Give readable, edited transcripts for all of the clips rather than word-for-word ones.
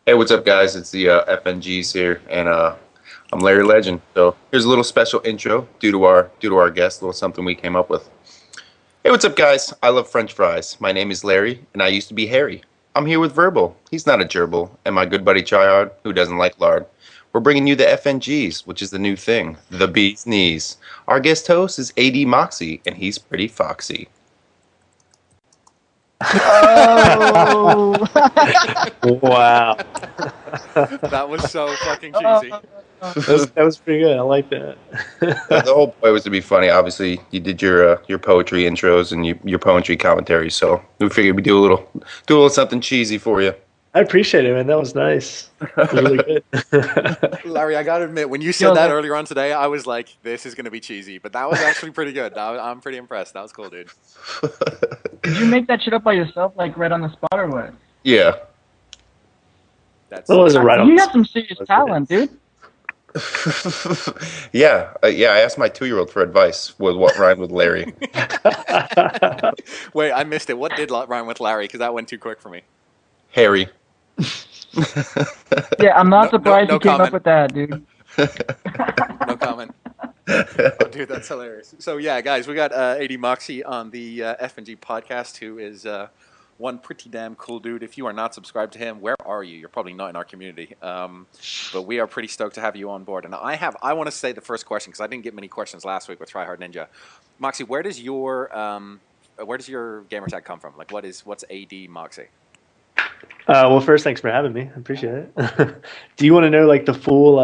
Hey, what's up, guys? It's the FNGs here, and I'm Larry Legend. So here's a little special intro due to our guest, a little something we came up with. Hey, what's up, guys? I love French fries. My name is Larry, and I used to be Harry. I'm here with Verbal. He's not a gerbil, and my good buddy TryHard, who doesn't like lard. We're bringing you the FNGs, which is the new thing, the bee's knees. Our guest host is AD Moxie, and he's pretty foxy. Oh! Wow. That was so fucking cheesy. That was pretty good. I like that. The whole point was to be funny. Obviously, you did your poetry intros and your poetry commentary, so we figured we'd do a little something cheesy for you. I appreciate it, man. That was nice. That was really good. Larry, I gotta admit, when you said that earlier on today, I was like, this is gonna be cheesy, but that was actually pretty good. I'm pretty impressed. That was cool, dude. Did you make that shit up by yourself, like right on the spot, or what? Yeah. That's That wasn't right on You the got some serious talent, dude. Yeah. I asked my 2-year-old for advice with what rhymed with Larry. Wait, I missed it. What did rhyme with Larry? Because that went too quick for me. Harry. Yeah, I'm not No- surprised no you came comment. up with that, dude. No comment. Oh, dude, that's hilarious. So yeah, guys, we got AD Moxie on the FNG podcast, who is one pretty damn cool dude. If you are not subscribed to him, where are you? You're probably not in our community. But we are pretty stoked to have you on board. And I want to say the first question, because I didn't get many questions last week with TryHard Ninja. Moxie, where does your gamer tag come from? Like, what's AD Moxie? Well, first, thanks for having me. I appreciate it. Do you want to know like the full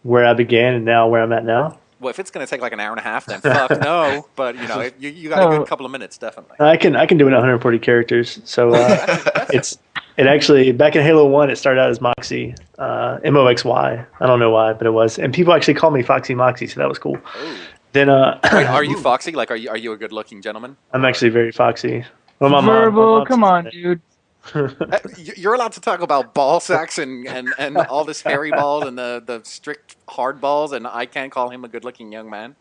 where I began and now where I'm at now? Well, if it's going to take like an hour and a half, then fuck no. But you know, you got a good couple of minutes, definitely. I can do it in 140 characters. So it actually back in Halo 1 it started out as Moxie, Moxy. I don't know why, but it was, and people actually call me Foxy Moxie, so that was cool. Ooh. Then Wait, are you foxy? Like, are you a good-looking gentleman? I'm actually very foxy. Well, Verbal, come on, dude. You're allowed to talk about ball sacks and all this hairy balls and the strict hard balls, and I can't call him a good-looking young man.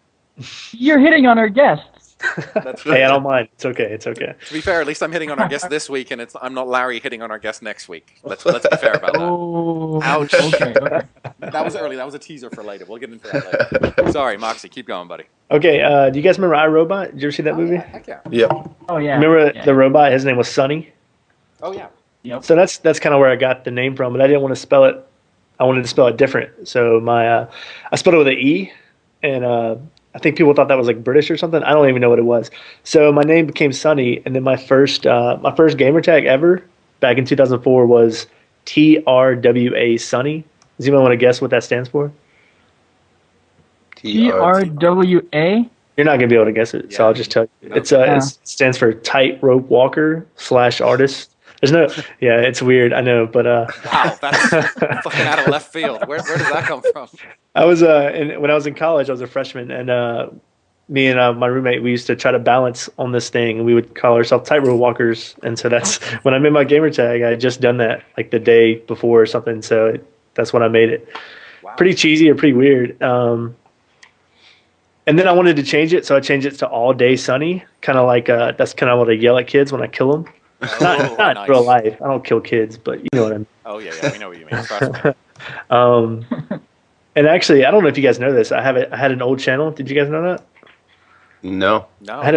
You're hitting on our guests. That's Hey, I don't mind. It's okay. It's okay. To be fair, at least I'm hitting on our guest this week, and I'm not Larry hitting on our guest next week. Let's be fair about that. Oh, Ouch. okay. That was early. That was a teaser for later. We'll get into that later. Sorry, Moxie. Keep going, buddy. Okay. Do you guys remember iRobot? Did you ever see that movie? Heck yeah. Yep. Oh yeah. Remember yeah. the robot? His name was Sonny. Oh yeah. Yep. So that's kind of where I got the name from, but I didn't want to spell it. I wanted to spell it different. So I spelled it with an E, and I think people thought that was like British or something. I don't even know what it was. So my name became Sonny, and then my first gamer tag ever back in 2004 was TRWA Sonny. Does anyone want to guess what that stands for? TRWA. You're not gonna be able to guess it, so Yeah. I'll just tell you. Okay. It stands for Tightrope Walker / artist. There's no, yeah, it's weird, I know, but Wow, that's fucking out of left field. Where does that come from? I was when I was in college, I was a freshman, and me and my roommate, we used to try to balance on this thing. We would call ourselves tightrope walkers, and so that's when I made my gamer tag. I had just done that like the day before or something, so that's when I made it. Wow. Pretty cheesy or pretty weird. And then I wanted to change it, so I changed it to All Day Sunny, kind of like that's kind of what I yell at kids when I kill them. Not nice. in real life. I don't kill kids, but you know what I mean. Oh yeah, we know what you mean. Trust me. And actually, I don't know if you guys know this. I had an old channel. Did you guys know that? No. No. I had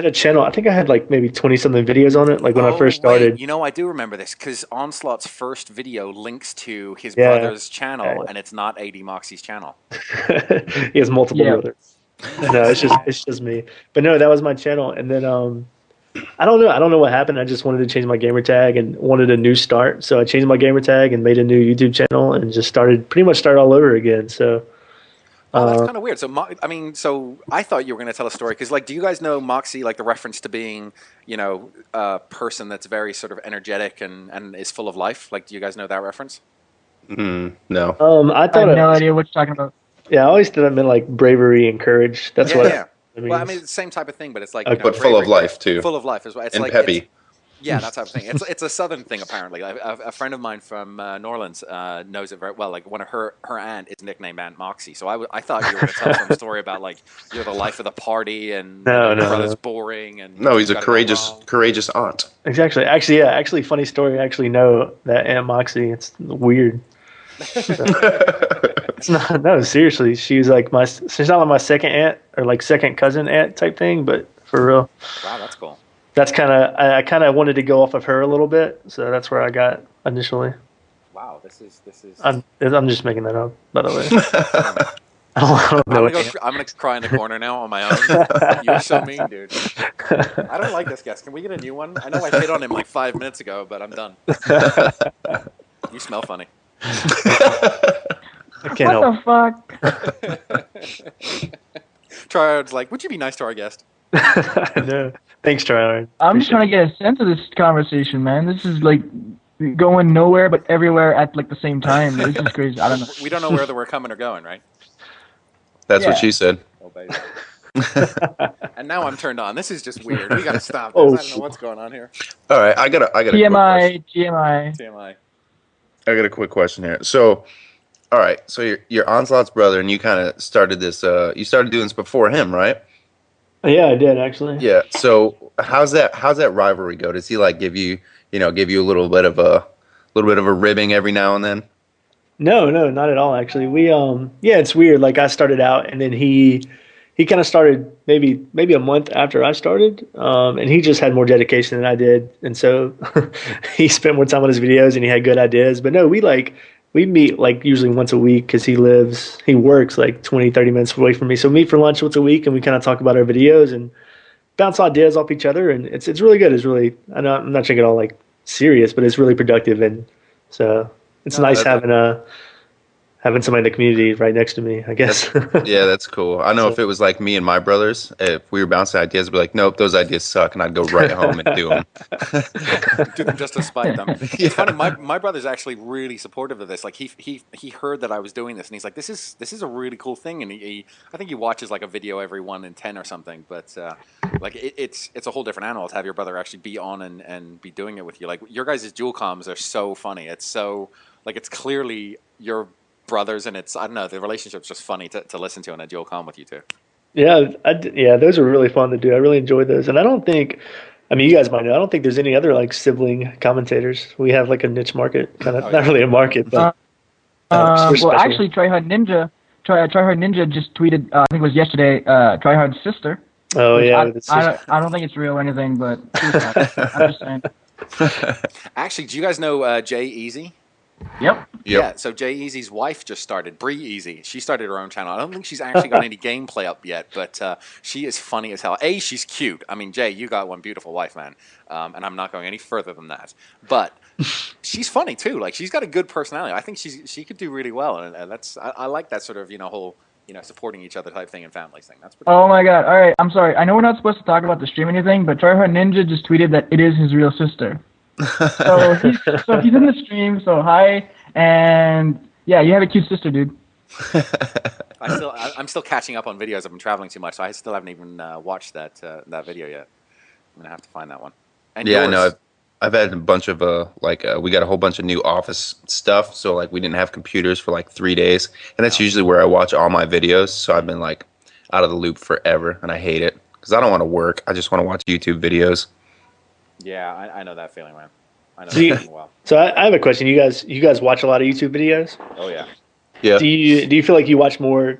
a channel. I think I had like maybe 20 something videos on it. Like when I first started. Wait, you know, I do remember this because Onslaught's first video links to his Yeah. brother's channel, and it's not AD Moxie's channel. He has multiple Yeah. brothers. No, it's just me. But no, that was my channel. And then I don't know what happened. I just wanted to change my gamer tag and wanted a new start. So I changed my gamer tag and made a new YouTube channel and just pretty much started all over again. So Oh, that's kind of weird. So, so I thought you were going to tell a story because, like, do you guys know Moxie, like the reference to being, you know, a person that's very sort of energetic and is full of life? Like, do you guys know that reference? No. I I thought have no idea what you're talking about. Yeah, I always thought it meant like bravery and courage. That's what. Yeah. I mean, Well, I mean, it's the same type of thing, but it's like, But full of life too. Full of life is what it's And like. peppy. Yeah, that's what I'm saying. It's a southern thing apparently. A friend of mine from New Orleans knows it very well. Like one of her aunt is nicknamed Aunt Moxie. So I thought you were going to tell some story about like you're the life of the party and No, your no, brother's no. boring and No, he's a got it all courageous wrong. courageous aunt. Exactly. Actually, yeah. Actually, funny story. I actually know that Aunt Moxie. It's weird. It's not. No, seriously. She's like my. She's not like my second aunt or like second cousin aunt type thing. But for real, Wow, that's cool. that's kind of. I kind of wanted to go off of her a little bit, so that's where I got initially. Wow, this is. I'm just making that up, by the way. I don't know. I'm gonna cry in the corner now on my own. You're so mean, dude. I don't like this guest. Can we get a new one? I know I hit on him like 5 minutes ago, but I'm done. You smell funny. I can't help. What the fuck? TryHard's like, would you be nice to our guest? No. Thanks, TryHard. I'm just trying to get a sense of this conversation, man. This is like going nowhere but everywhere at like the same time. This is crazy. I don't know. We don't know whether we're coming or going, right? That's Yeah. what she said. Oh, baby. And now I'm turned on. This is just weird. We gotta stop this. Oh, I don't know what's going on here. All right, I got a quick TMI, TMI. TMI. I got a quick question here. So, all right, so you're Onslaught's brother, and you kind of started this. You started doing this before him, right? Yeah, I did actually. Yeah. So how's that rivalry go? Does he like give you a little bit of a ribbing every now and then? No, not at all. Actually, yeah, it's weird. Like I started out, and then he kind of started maybe a month after I started, and he just had more dedication than I did, and so he spent more time on his videos, and he had good ideas. But no, we meet like usually once a week because he works like 20-30 minutes away from me. So we meet for lunch once a week, and we kind of talk about our videos and bounce ideas off each other, and it's really good. It's really I'm not taking it all like serious, but it's really productive, and so it's nice having somebody in the community right next to me, I guess. Yeah, that's cool. I know if it was like me and my brothers, if we were bouncing ideas, I'd be like, nope, those ideas suck, and I'd go right home and do them. Do them just to spite them. It's funny. My brother's actually really supportive of this. Like he heard that I was doing this, and he's like, "This is a really cool thing." And I think he watches like a video every 1 in 10 or something. But like it's a whole different animal to have your brother actually be on and be doing it with you. Like your guys' dual comms are so funny. It's so like it's clearly your brothers, and it's I don't know, the relationship's just funny to listen to on a dual comm with you two. Yeah, yeah, those are really fun to do. I really enjoyed those, and I don't think. I mean, you guys might know. I don't think there's any other like sibling commentators. We have like a niche market, kind of not really a market, but we're Well, special. actually, TryHard Ninja just tweeted. I think it was yesterday. TryHard's sister. Oh Which yeah, I, with its I don't think it's real or anything, but I'm just saying. Actually, do you guys know Jay Easy? Yep. Yeah, so Jay Easy's wife just started, Bree Easy. She started her own channel. I don't think she's actually got any gameplay up yet, but she is funny as hell. A, she's cute. I mean, Jay, you got one beautiful wife, man. And I'm not going any further than that. But she's funny too. Like she's got a good personality. I think she could do really well, and that's I like that sort of whole supporting each other type thing and families thing. That's pretty. Oh my God! All right, I'm sorry. I know we're not supposed to talk about the stream or anything, but TryHard Ninja just tweeted that it is his real sister. So he's in the stream. So hi, and yeah, you have a cute sister, dude. I'm still catching up on videos. I've been traveling too much, so I still haven't even watched that video yet. I'm gonna have to find that one. And Yeah, I yours? know. I've had a bunch of we got a whole bunch of new office stuff. So like we didn't have computers for like 3 days, and that's usually where I watch all my videos. So I've been like out of the loop forever, and I hate it because I don't want to work. I just want to watch YouTube videos. Yeah, I know that feeling, man. I know Do you- that feeling well. So I have a question. You guys watch a lot of YouTube videos? Oh yeah. Yeah. Do you feel like you watch more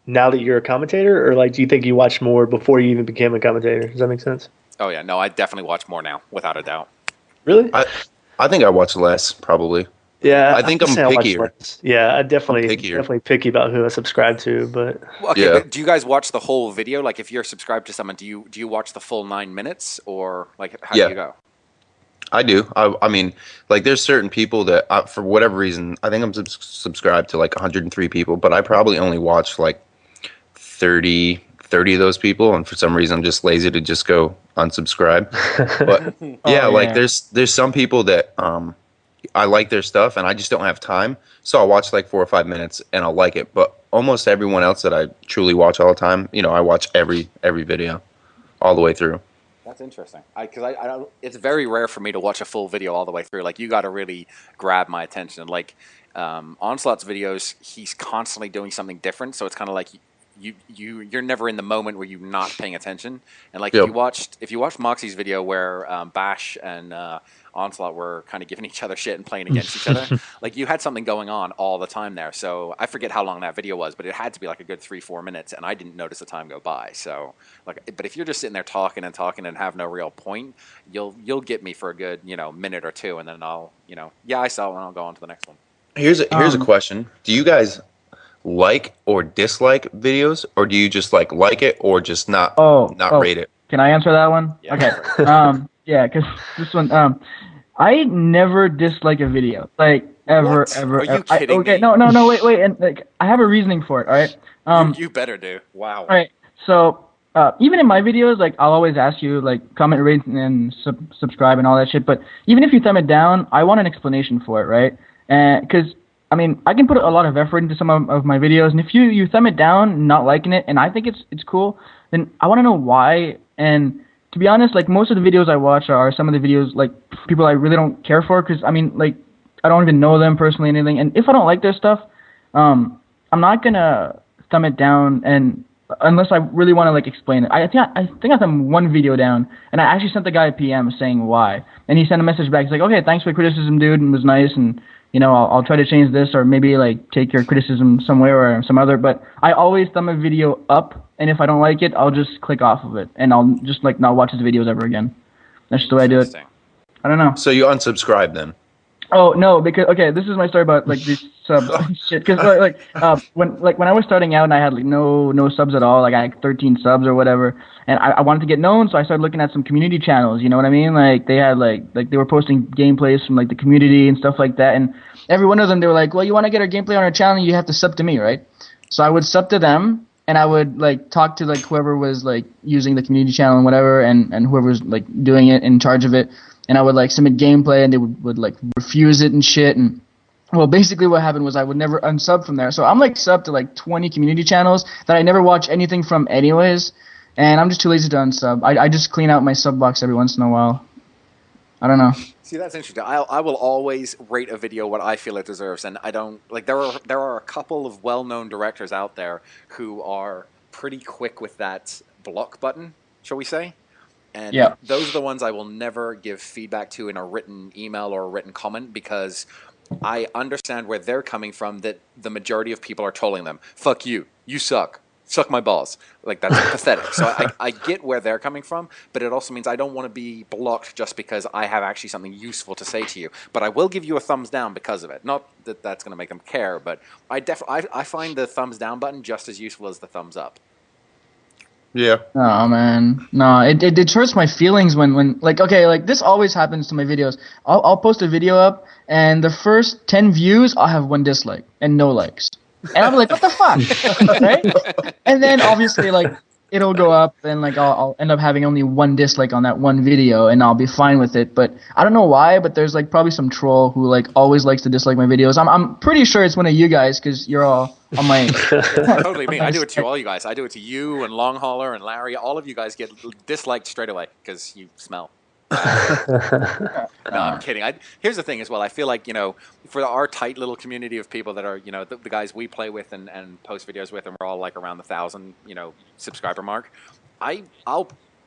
now that you're a commentator, or like do you think you watched more before you even became a commentator? Does that make sense? Oh yeah. No, I definitely watch more now, without a doubt. Really? I think I watch less probably. Yeah, I think I'd I'm say I watch pickier. less. Yeah, I definitely I'm pickier. definitely picky about who I subscribe to, but Well, okay, Yeah. but do you guys watch the whole video? Like, if you're subscribed to someone, do you watch the full 9 minutes, or like how Yeah. do you go? I do. I mean, like, there's certain people that, for whatever reason, I think I'm subscribed to like 103 people, but I probably only watch like 30 of those people, and for some reason, I'm just lazy to just go unsubscribe. But yeah, like, yeah. there's some people that I like their stuff, and I just don't have time, so I'll watch like 4 or 5 minutes, and I'll like it. But almost everyone else that I truly watch all the time, I watch every video, all the way through. That's interesting. Because I don't, it's very rare for me to watch a full video all the way through. Like, you got to really grab my attention. Like, Onslaught's videos, he's constantly doing something different. So it's kind of like you're never in the moment where you're not paying attention. And like, Yep. if you watched Moxie's video where Bash and Onslaught were kind of giving each other shit and playing against each other, like, you had something going on all the time there. So I forget how long that video was, but it had to be like a good 3-4 minutes, and I didn't notice the time go by. So like, but if you're just sitting there talking and have no real point, you'll get me for a good minute or two, and then I'll yeah, I saw it, and I'll go on to the next one. Here's a question. Do you guys like or dislike videos, or do you just like it or just not rate it? Can I answer that one? Yeah. Okay. Yeah, because this one, I never dislike a video, like ever, What? ever. Are you kidding okay, me? no, wait, and like I have a reasoning for it. All right. You better do. Wow. All right. So even in my videos, like I'll always ask you like comment, rate, and subscribe and all that shit. But even if you thumb it down, I want an explanation for it, right? And because I mean, I can put a lot of effort into some of my videos, and if you thumb it down, not liking it, and I think it's cool, then I want to know why. And to be honest, like most of the videos I watch are some of the videos like people I really don't care for, because I mean, like I don't even know them personally or anything. And if I don't like their stuff, I'm not gonna thumb it down, and unless I really want to like explain it. I think I thumbed one video down, and I actually sent the guy a PM saying why, and he sent a message back. He's like, okay, thanks for the criticism, dude, and it was nice, and I'll try to change this, or maybe like take your criticism somewhere or some other. But I always thumb a video up, and if I don't like it, I'll just click off of it, and I'll just like not watch his videos ever again. That's just the way I do it. I don't know. So you unsubscribe then? Oh no, because okay, this is my story about like these subs shit. Because when I was starting out and I had like no subs at all, like I had 13 subs or whatever, and I wanted to get known, so I started looking at some community channels. You know what I mean? Like they had like they were posting gameplays from like the community and stuff like that, and every one of them they were like, well, you want to get our gameplay on our channel, you have to sub to me, right? So I would sub to them, and I would like talk to like whoever was like using the community channel and whatever, and whoever was like doing it, in charge of it. And I would like submit gameplay, and they would like refuse it and shit. And well, basically what happened was I would never unsub from there. So I'm like sub to like 20 community channels that I never watch anything from anyways. And I'm just too lazy to unsub. I just clean out my sub box every once in a while. I don't know. See, that's interesting. I will always rate a video what I feel it deserves, and I don't like. There are a couple of well-known directors out there who are pretty quick with that block button, shall we say? And yeah, those are the ones I will never give feedback to in a written email or a written comment, because I understand where they're coming from, that the majority of people are trolling them. Fuck you. You suck. Suck my balls. Like, that's pathetic. So I get where they're coming from, but it also means I don't want to be blocked just because I have actually something useful to say to you. But I will give you a thumbs down because of it. Not that that's going to make them care, but I find the thumbs down button just as useful as the thumbs up. Yeah. Oh man, no, it hurts my feelings when like okay, like this always happens to my videos. I'll post a video up, and the first 10 views I'll have 1 dislike and no likes, and I'm like, what the fuck, right? And then obviously like it'll go up, and like I'll end up having only 1 dislike on that one video, and I'll be fine with it. But I don't know why, but there's like probably some troll who like always likes to dislike my videos. I'm pretty sure it's one of you guys, because you're all on my. Totally me. I do it to all you guys. I do it to you and Long Hauler and Larry. All of you guys get disliked straight away because you smell. No, I'm kidding. Here's the thing as well. I feel like, for our tight little community of people that are, the guys we play with and post videos with, and we're all like around the 1,000, subscriber mark.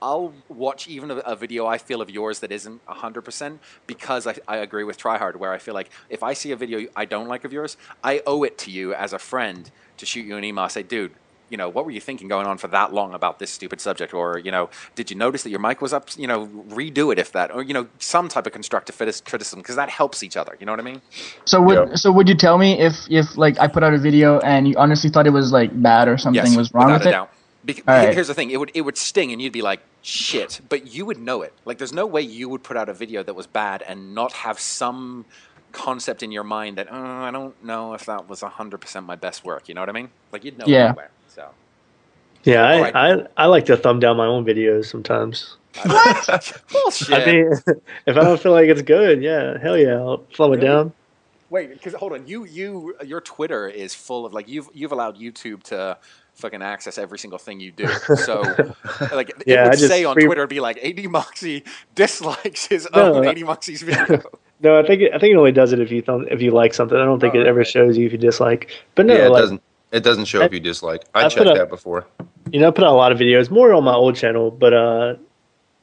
I'll watch even a video I feel of yours that isn't 100%, because I agree with TryHard, where I feel like if I see a video I don't like of yours, I owe it to you as a friend to shoot you an email, say, dude, what were you thinking going on for that long about this stupid subject? Or, did you notice that your mic was up? Redo it if that, or, some type of constructive criticism, because that helps each other. You know what I mean? So would you tell me if like I put out a video and you honestly thought it was like bad or something was wrong with it? Doubt. Right. Here's the thing: it would sting, and you'd be like, "Shit!" But you would know it. Like, there's no way you would put out a video that was bad and not have some concept in your mind that I don't know if that was 100% my best work. You know what I mean? Like, you'd know anywhere. So. Yeah, I like to thumb down my own videos sometimes. What? Bullshit. I mean, if I don't feel like it's good, yeah, hell yeah, I'll thumb it down. Wait, because hold on, your Twitter is full of like you've allowed YouTube to fucking access every single thing you do. So, like, it Yeah, I would just say on Twitter, it'd be like, AD Moxie dislikes his own AD Moxie's video. No, I think it only does it if you like something. I don't think it ever shows you if you dislike. But no, Yeah, it like doesn't. It doesn't show if you dislike. I I put checked up- that before. I put out a lot of videos, more on my old channel, but I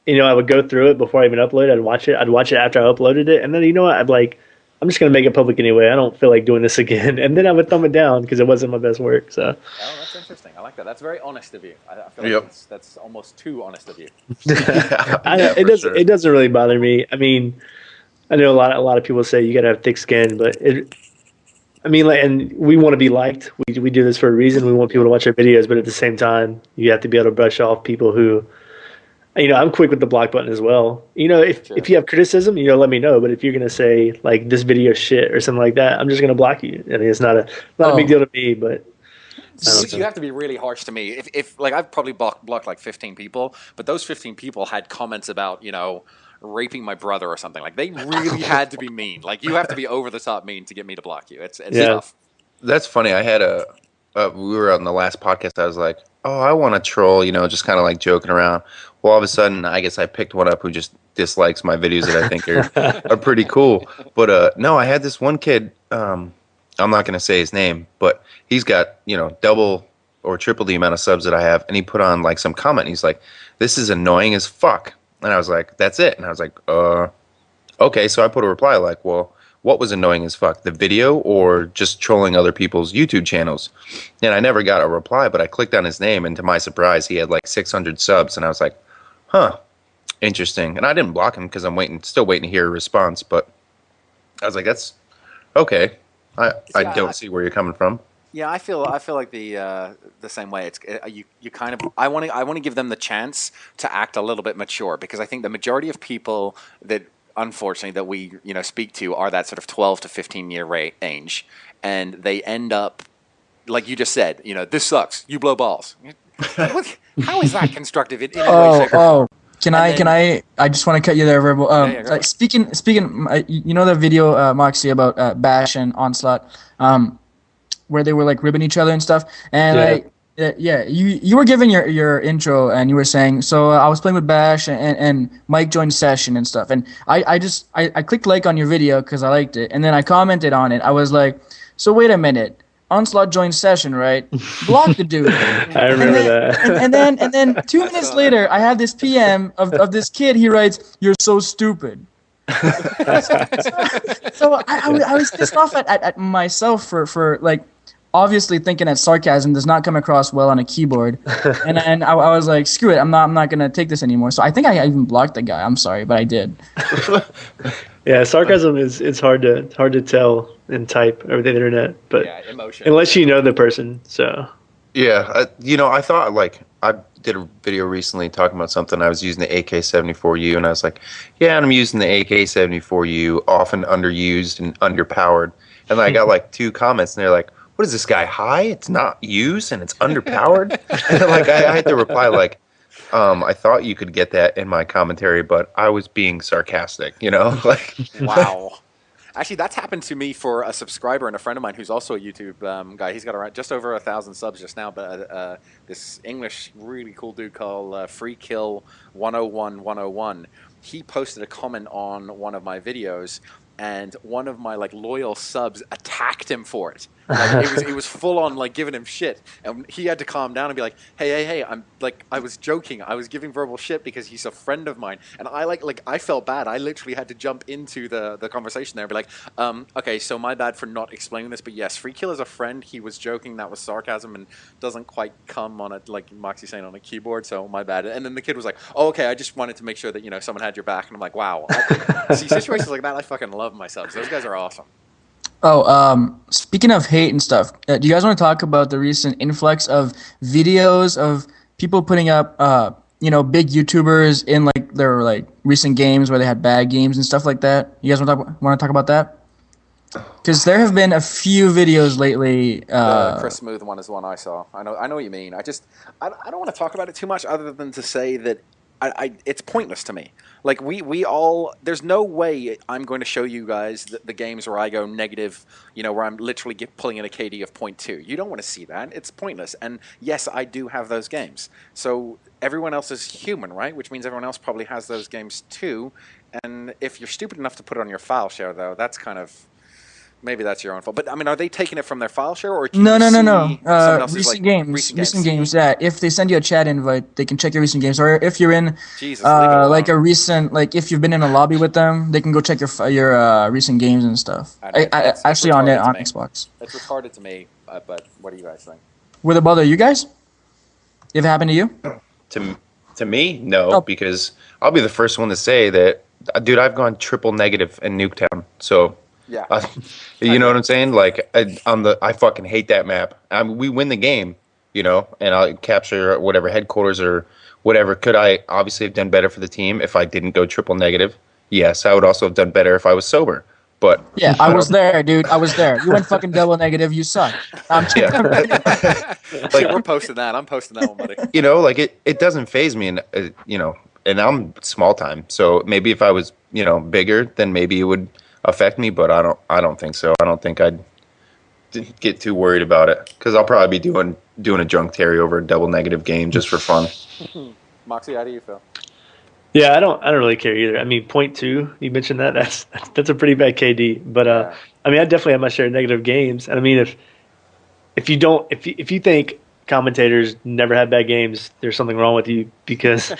would go through it before I even upload it. I'd watch it. I'd watch it after I uploaded it, and then I'd like, I'm just gonna make it public anyway. I don't feel like doing this again, and then I would thumb it down because it wasn't my best work. So. Oh, that's interesting. I like that. That's very honest of you. I feel like that's almost too honest of you. It doesn't really bother me. I mean, I know a lot of people say you gotta have thick skin, but and we want to be liked. We do this for a reason. We want people to watch our videos, but at the same time, you have to be able to brush off people who, I'm quick with the block button as well. If you have criticism, let me know. But if you're gonna say like this video is shit or something like that, I'm just gonna block you. I mean, it's not a big deal to me, but. You have to be really harsh to me. If like I've probably blocked like 15 people, but those 15 people had comments about raping my brother or something. Like they really had to be mean. Like you have to be over the top mean to get me to block you. It's tough. That's funny. I had we were on the last podcast. I was like, oh, I want to troll, just kind of like joking around. Well, all of a sudden, I guess I picked one up who just dislikes my videos that I think are pretty cool. But no, I had this one kid. I'm not going to say his name, but he's got, double or triple the amount of subs that I have. And he put on like some comment. He's like, this is annoying as fuck. And I was like, that's it. And I was like, okay. So I put a reply like, well, what was annoying as fuck? The video or just trolling other people's YouTube channels? And I never got a reply, but I clicked on his name. And to my surprise, he had like 600 subs. And I was like, huh, interesting. And I didn't block him because I'm still waiting to hear a response. But I was like, that's okay. I don't see where you're coming from. Yeah, I feel like the same way. It's you kind of I want to give them the chance to act a little bit mature, because I think the majority of people that unfortunately that we speak to are that sort of 12 to 15 year range, and they end up like you just said. This sucks. You blow balls. How is that constructive in any way, shape, or form? Can I just want to cut you there, Verbal. Yeah, speaking, the video, Moxie, about Bash and Onslaught, where they were like ribbing each other and stuff. And you were giving your intro and you were saying, so I was playing with Bash and Mike joined session and stuff. And I clicked like on your video because I liked it. And then I commented on it. I was like, so wait a minute. Onslaught joined session, right? Block the dude. I remember that. And then 2 minutes later, I have this PM of this kid. He writes, "You're so stupid." So I was pissed off at myself for like obviously thinking that sarcasm does not come across well on a keyboard, and I was like, screw it, I'm not gonna take this anymore. So I think I even blocked the guy. I'm sorry, but I did. Yeah, sarcasm is hard to tell and type over the internet, but emotion. Unless you know the person, so. Yeah, I thought like I did a video recently talking about something. I was using the AK-74U, and I was like, yeah, I'm using the AK-74U, often underused and underpowered. And then I got like 2 comments, and they're like, what is this guy high? It's not used and it's underpowered. And like I had to reply like, I thought you could get that in my commentary, but I was being sarcastic, like. Wow. Actually, that's happened to me for a subscriber and a friend of mine who's also a YouTube guy. He's got around just over 1,000 subs just now, but this English really cool dude called Free Kill 101 he posted a comment on one of my videos, and one of my like loyal subs attacked him for it. Like, it was full on like giving him shit, and he had to calm down and be like, hey, I'm like, I was joking, I was giving verbal shit because he's a friend of mine, and I like I felt bad. I literally had to jump into the conversation there and be like, okay, so my bad for not explaining this, but yes, Free Kill is a friend. He was joking. That was sarcasm and doesn't quite come on it like Moxie saying on a keyboard. So my bad. And then the kid was like, oh, okay, I just wanted to make sure that someone had your back. And I'm like, wow. See, situations like that, I fucking love my subs. Those guys are awesome. Oh, speaking of hate and stuff, do you guys want to talk about the recent influx of videos of people putting up, big YouTubers in like their like recent games where they had bad games and stuff like that? You guys want to talk about that? Because there have been a few videos lately. The Chris Smooth one is the one I saw. I know what you mean. I don't want to talk about it too much, other than to say that it's pointless to me. Like we all, there's no way I'm going to show you guys the games where I go negative, where I'm literally pulling in a KD of 0.2. You don't want to see that. It's pointless. And yes, I do have those games. So everyone else is human, right? Which means everyone else probably has those games too. And if you're stupid enough to put it on your file share, though, that's kind of, maybe that's your own fault. But I mean, are they taking it from their file share, or can No, you no, no, see no. someone else's, Recent like, games. Recent games. Yeah, if they send you a chat invite, they can check your recent games. Or if you're in, Jesus, leave it alone. like a recent, like if you've been in a lobby with them, they can go check your recent games and stuff. It's Actually, on retarded to on me. Xbox. It's retarded to me, but what do you guys think? Would it bother you guys? If it happened to you? To me, no, Oh. because I'll be the first one to say that, dude, I've gone triple negative in Nuketown. So, Yeah. you know what I'm saying? Like, I fucking hate that map. I mean, we win the game, and I'll capture whatever headquarters or whatever. Could I obviously have done better for the team if I didn't go triple negative? Yes, I would also have done better if I was sober. But Yeah, I was there, dude. I was there. You went fucking double negative. You suck. yeah, Like, we're posting that. I'm posting that one, buddy. like it doesn't phase me, and and I'm small time. So maybe if I was, bigger, then maybe it would affect me. But I don't think so. I don't think I'd get too worried about it, because I'll probably be doing a drunk Terry over a double negative game just for fun. Moxie, how do you feel? Yeah, I don't really care either. I mean, 0.2, you mentioned that. That's a pretty bad KD. But Yeah. I mean, I definitely have my share of negative games. And I mean, if you think commentators never have bad games, there's something wrong with you, because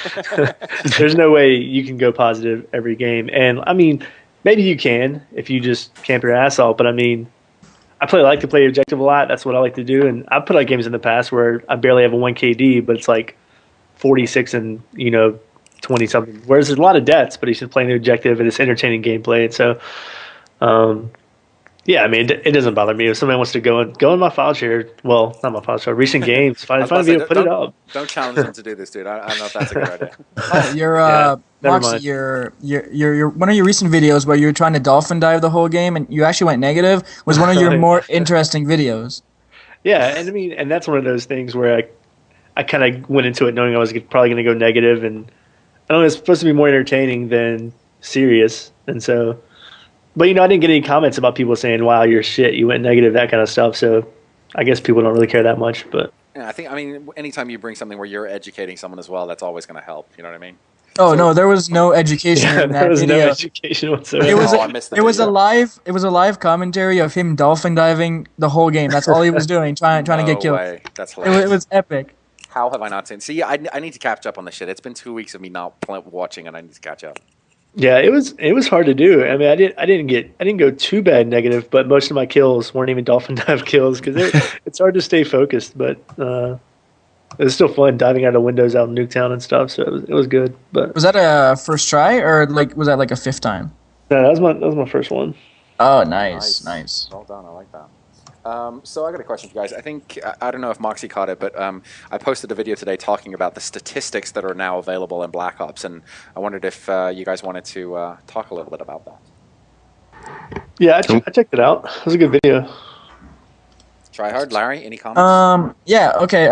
there's no way you can go positive every game. And I mean, maybe you can if you just camp your ass off. But I mean, I like to play objective a lot. That's what I like to do. And I've put out games in the past where I barely have a 1 KD, but it's like 46 and 20 something. Whereas there's a lot of deaths, but he's just playing the objective and it's entertaining gameplay. And so, yeah, I mean, it doesn't bother me if somebody wants to go in my file share. Well, not my file share, recent games. Find a video, put it up. Don't challenge them to do this, dude. I don't know if that's a good idea. Oh, your never Moxie, mind. your one of your recent videos where you were trying to dolphin dive the whole game and you actually went negative was one of your more interesting videos. Yeah, and I mean, and that's one of those things where I kind of went into it knowing I was probably going to go negative, and I don't know, it's supposed to be more entertaining than serious, and so. But I didn't get any comments about people saying, "Wow, you're shit. You went negative," that kind of stuff. So, I guess people don't really care that much. But Yeah, I mean, anytime you bring something where you're educating someone as well, that's always going to help. You know what I mean? Oh no, there was no education in that there was video. no education whatsoever. It was Oh, I missed the it was a video. live commentary of him dolphin diving the whole game. That's all he was doing, trying to get killed. Way. That's It hilarious. was epic. How have I not seen? See, I need to catch up on this shit. It's been 2 weeks of me not watching, and I need to catch up. Yeah, it was hard to do. I mean, I didn't go too bad negative, but most of my kills weren't even dolphin dive kills because it's hard to stay focused. But it was still fun diving out of windows out in Nuketown and stuff. So it was good. But Was that a first try or was that like a fifth time? no, that was my first one. Oh, nice. Well done. I like that. So I got a question for you guys. I think, I don't know if Moxie caught it, but I posted a video today talking about the statistics that are now available in Black Ops, and I wondered if you guys wanted to talk a little bit about that. Yeah, I checked it out. It was a good video. TryHard, Larry, any comments? Yeah, okay.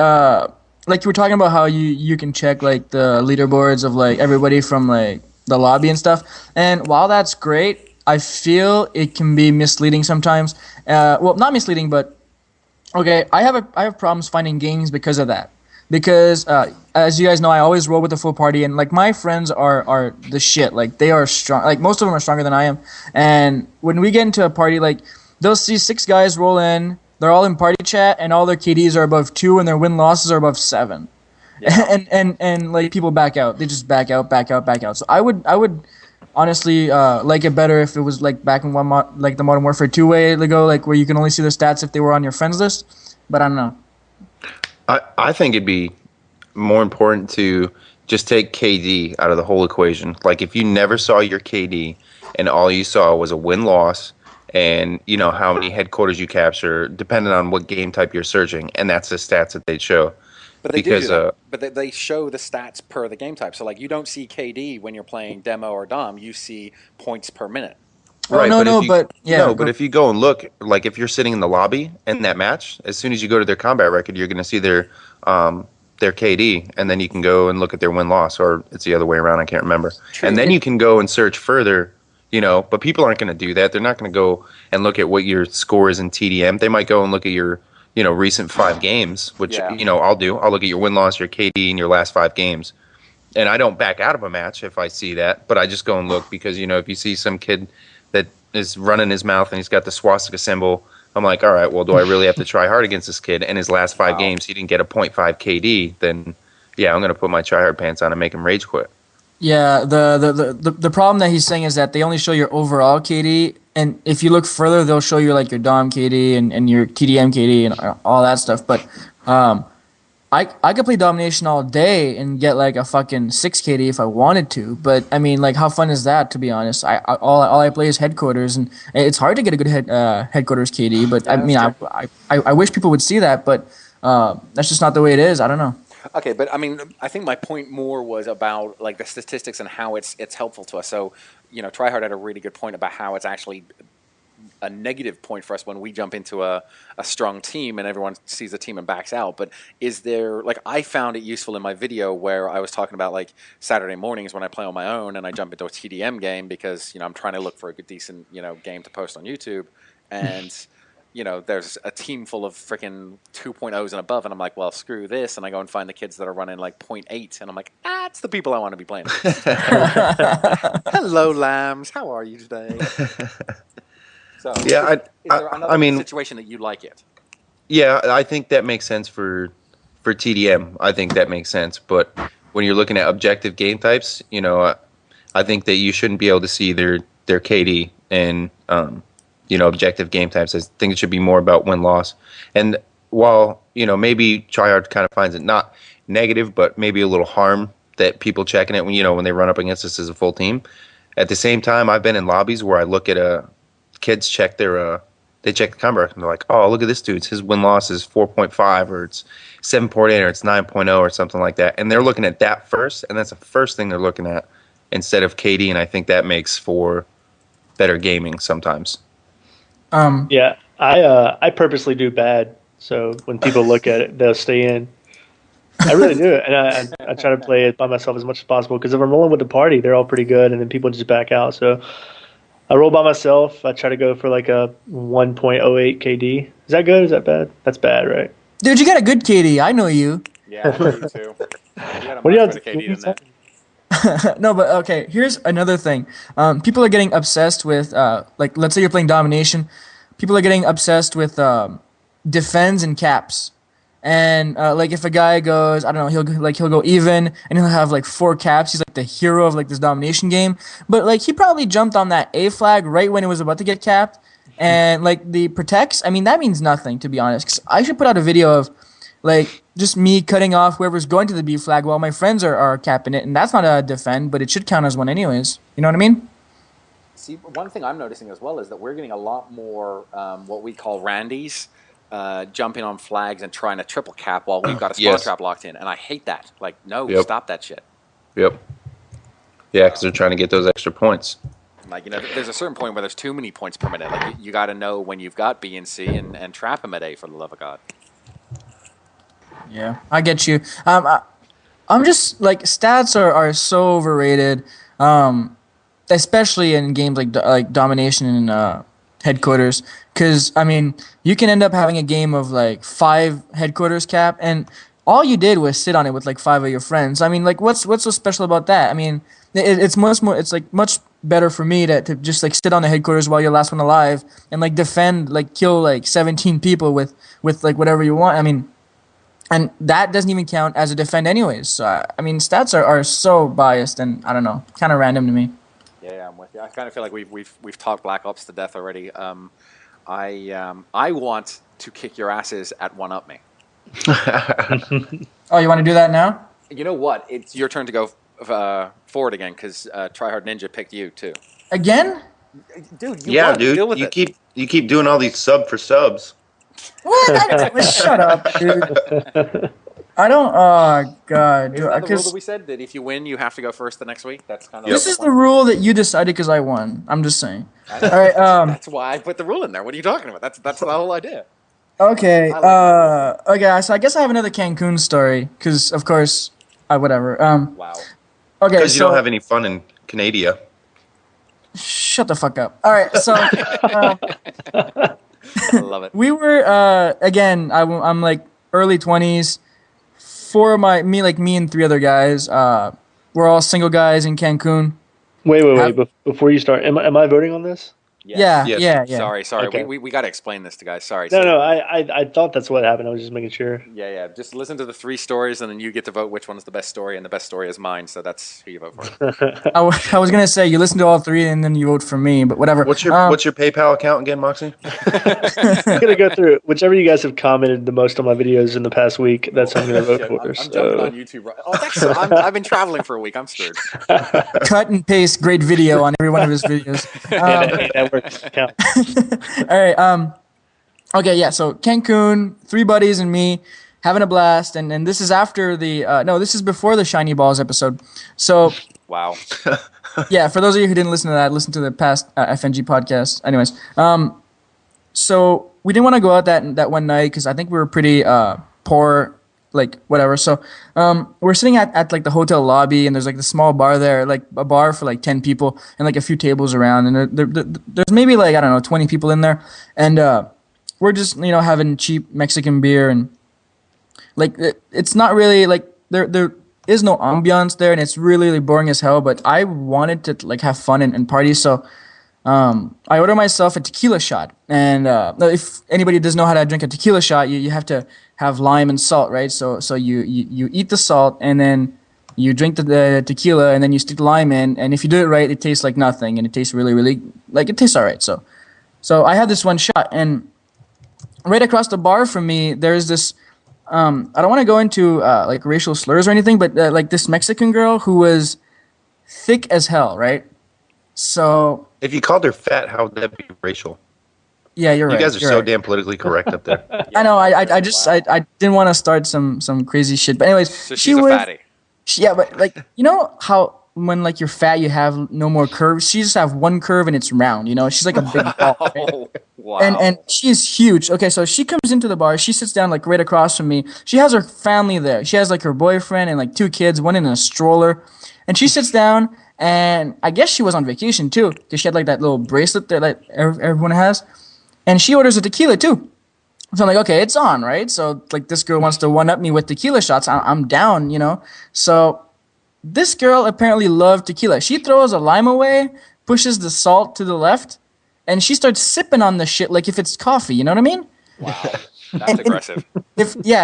Like you were talking about how you can check like the leaderboards of like everybody from like the lobby and stuff. And while that's great, I feel it can be misleading sometimes. Well, not misleading, but okay. I have problems finding games because of that. Because as you guys know, I always roll with the full party, and like my friends are the shit. Like they are strong. Like most of them are stronger than I am. And when we get into a party, like they'll see 6 guys roll in. They're all in party chat, and all their KDs are above 2, and their win losses are above 7. Yeah. And like people back out. They just back out. So I would honestly like it better if it was like back in like the Modern Warfare 2 way ago, like where you can only see the stats if they were on your friends list. But I don't know. I think it'd be more important to just take KD out of the whole equation. Like if you never saw your KD and all you saw was a win-loss and how many headquarters you capture, depending on what game type you're searching, and that's the stats that they'd show. But they do that. But they show the stats per the game type. So like you don't see KD when you're playing demo or dom. You see points per minute. Right, but but if you go and look, like if you're sitting in the lobby in that match, as soon as you go to their combat record, you're going to see their their KD, and then you can go and look at their win-loss, or it's the other way around. I can't remember. True. And then you can go and search further, but people aren't going to do that. They're not going to go and look at what your score is in TDM. They might go and look at your, recent 5 games, which, I'll do. I'll look at your win-loss, your KD, and your last 5 games. And I don't back out of a match if I see that, but I just go and look because, if you see some kid that is running his mouth and he's got the swastika symbol, I'm like, all right, well, do I really have to try hard against this kid? And his last 5 games, he didn't get a .5 KD. Then, yeah, I'm going to put my try hard pants on and make him rage quit. Yeah, the problem that he's saying is that they only show your overall KD, and if you look further, they'll show you like your Dom KD and your TDM KD and all that stuff. But I could play domination all day and get like a fucking 6 KD if I wanted to, but I mean, like, how fun is that? To be honest, all I play is headquarters, and it's hard to get a good headquarters KD. But I mean, I wish people would see that, but that's just not the way it is. I don't know. Okay, but I mean, I think my point more was about like the statistics and how it's helpful to us. So, TryHard had a really good point about how it's actually a negative point for us when we jump into a strong team and everyone sees the team and backs out. But is there, like, I found it useful in my video where I was talking about like Saturday mornings when I play on my own and I jump into a TDM game because, I'm trying to look for a good, decent, game to post on YouTube. And, there's a team full of freaking 2.0s and above. And I'm like, well, screw this. And I go and find the kids that are running like 0.8. And I'm like, that's the people I want to be playing. Hello, lambs. How are you today? So, yeah, is there another situation that you like it? Yeah, I think that makes sense for TDM. I think that makes sense. But when you're looking at objective game types, I think that you shouldn't be able to see their KD and objective game types. I think it should be more about win-loss. And while maybe TryHard kind of finds it not negative, but maybe a little harm that people checking it when they run up against us as a full team. At the same time, I've been in lobbies where I look at kids check they check the number and they're like, oh, look at this dude's, his win-loss is 4.5 or it's 7.8 or it's 9.0 or something like that. And they're looking at that first, and that's the first thing they're looking at instead of KD, and I think that makes for better gaming sometimes. Yeah, I purposely do bad, so when people look at it, they'll stay in. I really do, and I try to play it by myself as much as possible, because if I'm rolling with the party, they're all pretty good, and then people just back out, so I roll by myself. I try to go for like a 1.08 KD. Is that good? Is that bad? That's bad, right? Dude, you got a good KD. I know you. Yeah, I know you too. You got a What do you much have better KD than that. No, but okay, here's another thing. People are getting obsessed with, like, let's say you're playing domination. People are getting obsessed with defends and caps. And like if a guy goes, I don't know, he'll go even and he'll have like 4 caps. He's like the hero of like this domination game. But like he probably jumped on that A flag right when it was about to get capped. And like the protects, I mean that means nothing, to be honest. 'Cause I should put out a video of like just me cutting off whoever's going to the B flag while my friends are capping it, and that's not a defend, but it should count as one anyways. You know what I mean? See, one thing I'm noticing as well is that we're getting a lot more what we call randies. Jumping on flags and trying to triple cap while we've got a spawn trap locked in, and I hate that. Like, no, stop that shit. Yep. Yeah, because they're trying to get those extra points. Like, there's a certain point where there's too many points per minute. Like, you got to know when you've got B and C and trap them at A, for the love of God. Yeah, I get you. I'm just like stats are so overrated, especially in games like domination and headquarters. Because, I mean, you can end up having a game of, like, 5 headquarters cap, and all you did was sit on it with, like, 5 of your friends. I mean, like, what's so special about that? I mean, it's much better for me to just, like, sit on the headquarters while you're last one alive and, like, defend, like, kill, like, 17 people with like, whatever you want. I mean, and that doesn't even count as a defend anyways. So, I mean, stats are so biased and, I don't know, kind of random to me. Yeah, I'm with you. I kind of feel like we've talked Black Ops to death already. I want to kick your asses at 1-up me. Oh, you want to do that now? You know what? It's your turn to go forward again, because TryHard Ninja picked you too. Again? Dude, dude. Deal with you it. keep doing all these sub for subs. What? Shut up, dude. I don't. Oh God, Isn't that the rule that we said that if you win, you have to go first the next week? That's kind of. This is the rule that you decided because I won. I'm just saying. All right. That's why I put the rule in there. What are you talking about? That's the whole idea. Okay. I like Okay. So I guess I have another Cancun story, because of course, whatever. Wow. Okay. Because you So don't have any fun in Canada. shut the fuck up. All right. So I love it. we were again. I'm like early 20s. Me and three other guys. We're all single guys in Cancun. Wait. Have- Before you start, am I voting on this? Yeah. Yes. Yeah. Sorry. Okay. We got to explain this to guys. Sorry. No. I thought that's what happened. I was just making sure. Yeah. Just listen to the 3 stories, and then you get to vote which one is the best story, and the best story is mine. So that's who you vote for. I was gonna say you listen to all three and then you vote for me, but whatever. What's your PayPal account again, Moxie? I'm gonna go through whichever you guys have commented the most on my videos in the past week. That's what I'm gonna vote Shit, for. I'm jumping on YouTube. Right. Oh, that's I've been traveling for a week. I'm screwed. cut and paste great video on every one of his videos. That works. Count. All right. Okay. Yeah. So Cancun, 3 buddies and me, having a blast, and this is after the this is before the Shiny Balls episode. So Wow. yeah, for those of you who didn't listen to that, listen to the past FNG podcast. Anyways, so we didn't want to go out that one night because I think we were pretty poor, like whatever. So we're sitting at like the hotel lobby, and there's like the small bar there, like a bar for like 10 people, and like a few tables around, and there's maybe like, I don't know, 20 people in there, and we're just having cheap Mexican beer, and like it's not really like there is no ambiance there, and it's really, really boring as hell. But I wanted to like have fun and party, so I ordered myself a tequila shot. And if anybody doesn't know how to drink a tequila shot, you have to have lime and salt, right? So you eat the salt, and then you drink the tequila, and then you stick the lime in. And if you do it right, it tastes like nothing, and it tastes really, really like it tastes all right. So I had this one shot, and right across the bar from me, there's this. I don't want to go into like racial slurs or anything, but like this Mexican girl who was thick as hell, right? So If you called her fat, how would that be racial? yeah, you're right. You guys are you're so right. damn politically correct up there. I know. I just I didn't want to start some crazy shit, but anyways, So she she's a was fatty. yeah, but like how when like you're fat, you have no more curves. She just have one curve and it's round. She's like a big ball. Right? Oh, wow. And she's huge. Okay, so she comes into the bar. She sits down like right across from me. She has her family there. She has like her boyfriend and like 2 kids, one in a stroller. And she sits down, and I guess she was on vacation too, because she had like that little bracelet that like everyone has. And she orders a tequila too. So I'm like, okay, it's on, right? So like this girl wants to one up me with tequila shots. I'm down, So this girl apparently loved tequila. She throws a lime away, pushes the salt to the left, and she starts sipping on the shit like if it's coffee. You know what I mean? Wow. That's aggressive.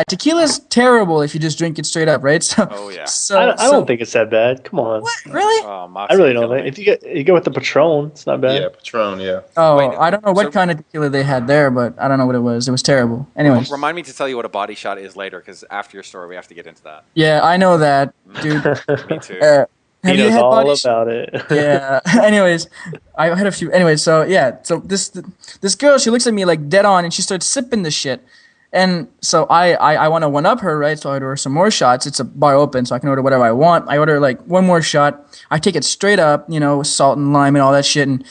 Tequila's terrible if you just drink it straight up, right? So, Oh, yeah. I don't think it's that bad. Come on. What? Really? Oh, I Moxie, really you're don't killing think. me. If you go with the Patron, it's not bad. Yeah, Patron, yeah. Oh, Wait, I don't know what so- kind of tequila they had there, but I don't know what it was. It was terrible. Anyways, Remind me to tell you what a body shot is later, because after your story, we have to get into that. yeah, I know that, dude. Me too. Have He you knows had all body about it. Yeah. Anyways, I had a few. Anyways, so yeah, so this girl, she looks at me like dead on, and she starts sipping the shit. And so I want to one up her, right? So I order some more shots. It's a bar open, so I can order whatever I want. I order like one more shot. I take it straight up, with salt and lime and all that shit. And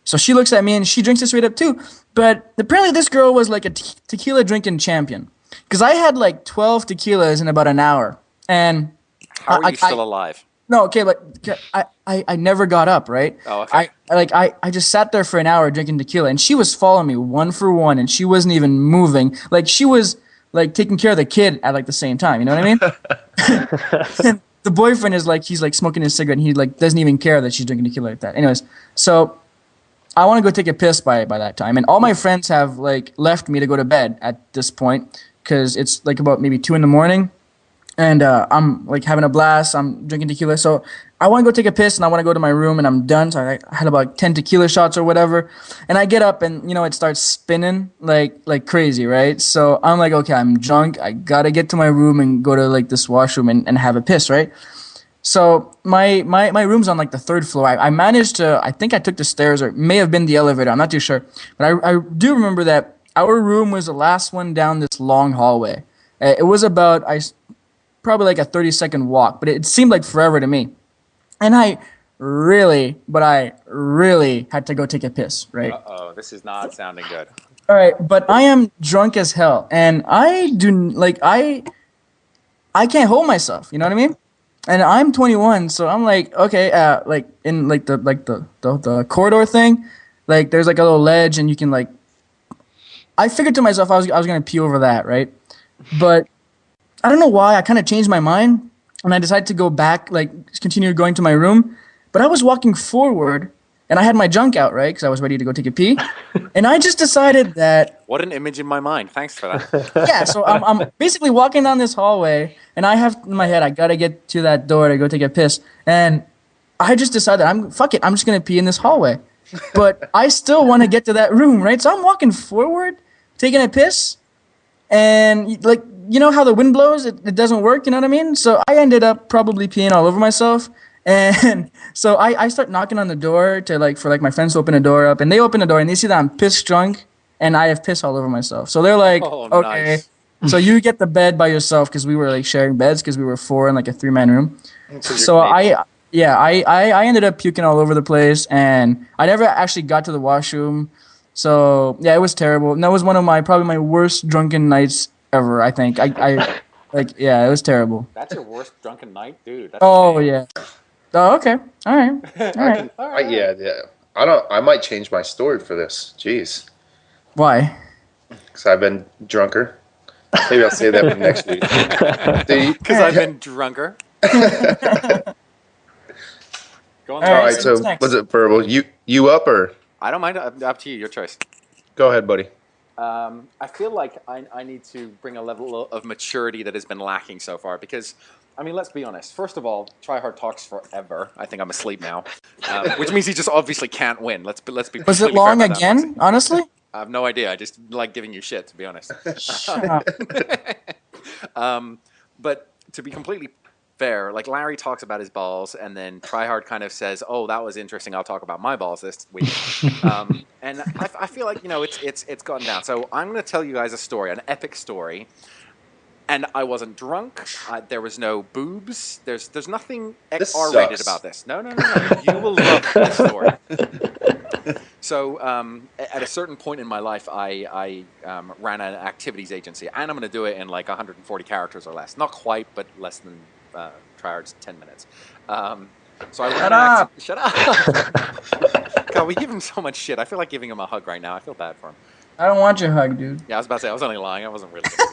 so she looks at me and she drinks it straight up too. But apparently this girl was like a tequila drinking champion, because I had like 12 tequilas in about an hour. And How are you still alive? no, okay, but I never got up, right? Oh, okay. I just sat there for an hour drinking tequila, and she was following me one for one, and she wasn't even moving. Like she was like taking care of the kid at like the same time. You know what I mean? And the boyfriend is like, he's like smoking his cigarette, and he like doesn't even care that she's drinking tequila like that. Anyways, so I want to go take a piss by that time, and all my friends have like left me to go to bed at this point, because it's like about maybe 2 a.m. And I'm like having a blast. I'm drinking tequila. So I want to go take a piss, and I want to go to my room, and I'm done. So I had about 10 tequila shots or whatever. And I get up, and it starts spinning like crazy, right? So I'm like, okay, I'm drunk. I got to get to my room and go to like this washroom and have a piss, right? So my room's on like the 3rd floor. I managed to, I think I took the stairs, or it may have been the elevator. I'm not too sure. But I do remember that our room was the last one down this long hallway. It was about, probably like a 30-second walk, but it seemed like forever to me. And I really had to go take a piss, right? Uh-oh, this is not sounding good. All right, but I am drunk as hell, and I can't hold myself. You know what I mean? And I'm 21, so I'm like, okay, like in like the corridor thing, like there's like a little ledge, and you can like. I figured to myself I was gonna pee over that, right? But I don't know why I kind of changed my mind, and I decided to go back, like continue going to my room. But I was walking forward, and I had my junk out, right? Because I was ready to go take a pee, and I just decided that What an image in my mind. Thanks for that. yeah. So I'm basically walking down this hallway, and I have in my head I gotta get to that door to go take a piss, and I just decided fuck it, I'm just gonna pee in this hallway, but I still want to get to that room, right? So I'm walking forward, taking a piss, and like you know how the wind blows, it doesn't work. You know what I mean? So I ended up probably peeing all over myself. And so I start knocking on the door for my friends to open the door up, and they open the door and they see that I'm piss drunk and I have piss all over myself. So they're like, Oh, okay, nice. so you get the bed by yourself because we were like sharing beds because we were 4 in like a 3-man room. So I ended up puking all over the place, and I never actually got to the washroom. So yeah, it was terrible. And that was one of probably my worst drunken nights ever. I think I like yeah, it was terrible. That's your worst drunken night, dude. That's Oh yeah. Oh, okay. All right. All right. Yeah. I might change my story for this. Jeez. Why? Because I've been drunker. Maybe I'll say that for next week. Because I've been drunker. Go on. All All right, right. So what's next? was it verbal? You up or I don't mind. Up to you. Your choice. go ahead, buddy? I feel like I need to bring a level of maturity that has been lacking so far because, I mean, let's be honest. First of all, TryHard talks forever. I think I'm asleep now, which means he just obviously can't win. Let's be. Was it completely fair long about that, again? Moxie. Honestly. I have no idea. I just like giving you shit, to be honest. Shut up. But to be completely fair, like Larry talks about his balls, and then TryHard kind of says, "Oh, that was interesting. I'll talk about my balls this week." And I feel like it's gotten down. So I'm going to tell you guys a story, an epic story. And I wasn't drunk. There was no boobs. There's nothing This R-rated sucks. about this. No. You will love this story. So at a certain point in my life, I ran an activities agency, and I'm going to do it in like 140 characters or less. Not quite, but less than TryHard's 10 minutes. So I ran Shut up! God, we give him so much shit. I feel like giving him a hug right now. I feel bad for him. I don't want your hug, dude. Yeah, I was about to say I was only lying. I wasn't really. Gonna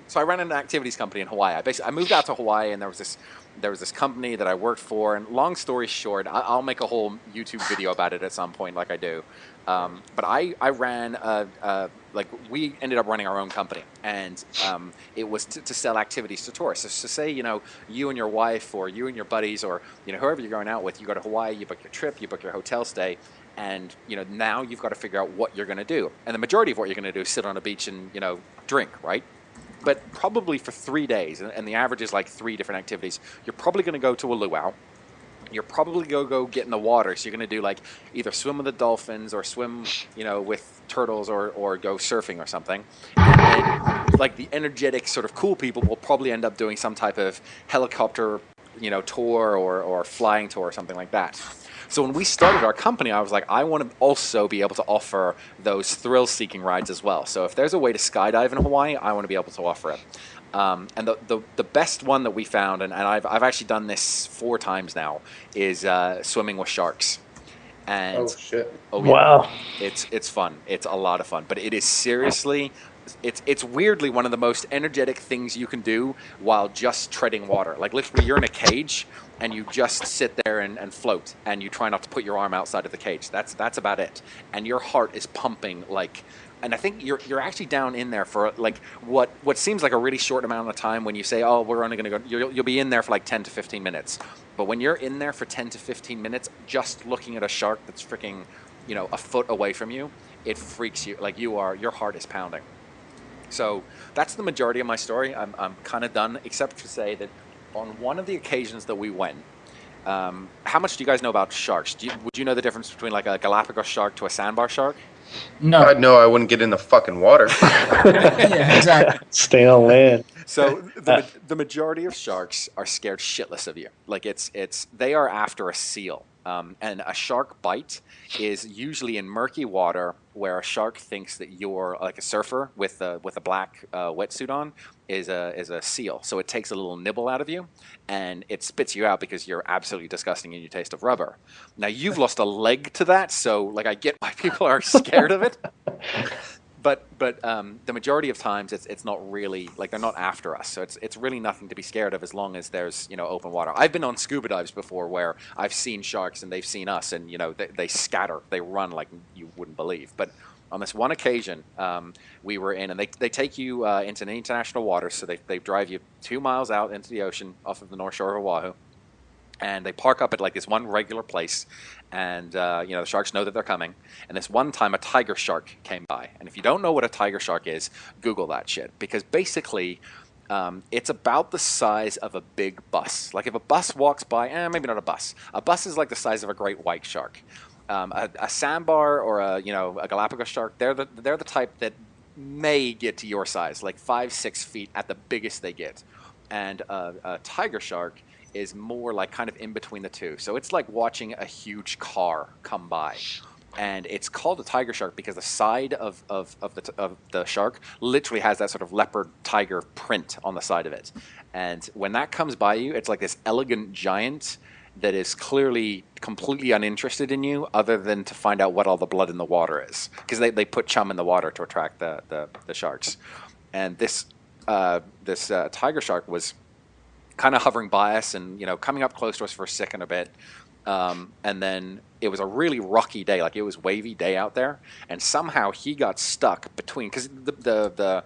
so I ran an activities company in Hawaii. I moved out to Hawaii, and there was this company that I worked for. And long story short, I'll make a whole YouTube video about it at some point, like I do. But I ran we ended up running our own company, and it was to sell activities to tourists. So say you and your wife, or you and your buddies, or whoever you're going out with, you go to Hawaii, you book your trip, you book your hotel stay. And now you've got to figure out what you're going to do, and the majority of what you're going to do is sit on a beach and drink, right? But probably for 3 days, and the average is like 3 different activities. You're probably going to go to a luau. You're probably going to go get in the water. So you're going to do like either swim with the dolphins or swim, with turtles or go surfing or something. And then, like the energetic sort of cool people will probably end up doing some type of helicopter, tour or flying tour or something like that. So when we started our company, I was like, I want to also be able to offer those thrill-seeking rides as well. So if there's a way to skydive in Hawaii, I want to be able to offer it. And the best one that we found, and I've actually done this 4 times now, is swimming with sharks. And Oh shit! oh yeah, Wow. it's fun. It's a lot of fun, but it is seriously. It's weirdly one of the most energetic things you can do while just treading water. Like literally, you're in a cage and you just sit there and float, and you try not to put your arm outside of the cage. That's about it. And your heart is pumping like. And I think you're actually down in there for like what seems like a really short amount of time when you say, oh, we're only going to go. You'll be in there for like 10 to 15 minutes. But when you're in there for 10 to 15 minutes, just looking at a shark that's freaking, a foot away from you, it freaks you. Like your heart is pounding. So that's the majority of my story. I'm kind of done, except to say that on one of the occasions that we went, how much do you guys know about sharks? Would you know the difference between like a Galapagos shark to a sandbar shark? No. I'd know I wouldn't get in the fucking water. Yeah, exactly. Stay on land. So the majority of sharks are scared shitless of you. Like they are after a seal. And a shark bite is usually in murky water where a shark thinks that you're like a surfer with a black wetsuit on is a seal. So it takes a little nibble out of you and it spits you out because you're absolutely disgusting and you taste of rubber. Now you've lost a leg to that, so like I get why people are scared of it. But the majority of times it's not really like they're not after us, so it's really nothing to be scared of as long as there's open water. I've been on scuba dives before where I've seen sharks and they've seen us, and they scatter, they run like you wouldn't believe. But on this one occasion, we were in, and they take you into an international water, so they drive you 2 miles out into the ocean off of the North Shore of Oahu. And they park up at like this one regular place, and the sharks know that they're coming. And this one time, a tiger shark came by. And if you don't know what a tiger shark is, Google that shit, because basically, it's about the size of a big bus. Like if a bus walks by, maybe not a bus. A bus is like the size of a great white shark. A sandbar or a Galapagos shark, they're the type that may get to your size, like 5-6 feet at the biggest they get. And a tiger shark is more like kind of in between the two. So it's like watching a huge car come by. And it's called a tiger shark because the side of the shark literally has that sort of leopard tiger print on the side of it. And when that comes by you, it's like this elegant giant that is clearly completely uninterested in you other than to find out what all the blood in the water is. Because they put chum in the water to attract the sharks. And this tiger shark was kind of hovering by us and coming up close to us for a second a bit, and then it was a really rocky day, like it was wavy day out there, and somehow he got stuck between, because the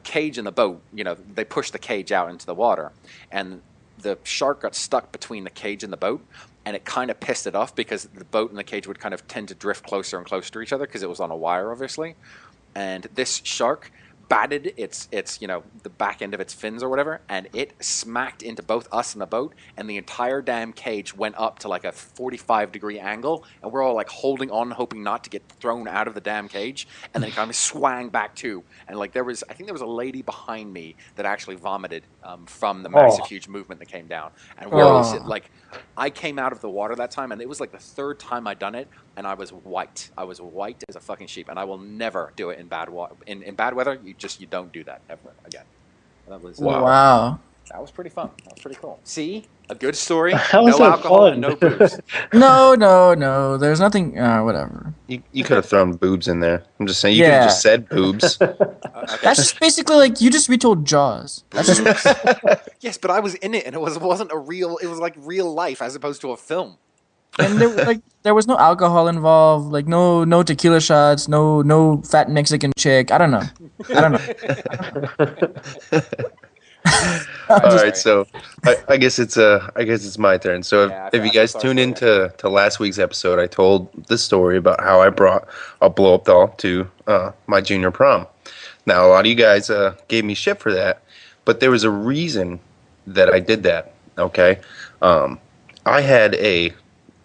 cage in the boat, they pushed the cage out into the water, and the shark got stuck between the cage and the boat, and it kind of pissed it off because the boat and the cage would kind of tend to drift closer and closer to each other because it was on a wire, obviously. And this shark batted its the back end of its fins or whatever, and it smacked into both us and the boat, and the entire damn cage went up to like a 45-degree angle, and we're all like holding on, hoping not to get thrown out of the damn cage, and then it kind of swang back too. And like I think there was a lady behind me that actually vomited from the massive huge movement that came down. And we're all like, I came out of the water that time, and it was like the 3rd time I'd done it, and I was white. I was white as a fucking sheep, and I will never do it in bad water. In bad weather, you don't do that ever again. That was wow. That was pretty fun. That was pretty cool. See, a good story. How was no that alcohol fun? and no booze. No. There's nothing. Whatever. You could have thrown boobs in there. I'm just saying, you could have just said boobs. Okay. That's just basically like you just retold Jaws. That's just, Yes, but I was in it, and it wasn't a real. It was like real life as opposed to a film. and there was no alcohol involved. Like no tequila shots. No fat Mexican chick. I don't know. All right, so I guess it's my turn. So if you guys tuned into last week's episode, I told the story about how I brought a blow up doll to my junior prom. Now a lot of you guys gave me shit for that, but there was a reason that I did that. Okay, I had a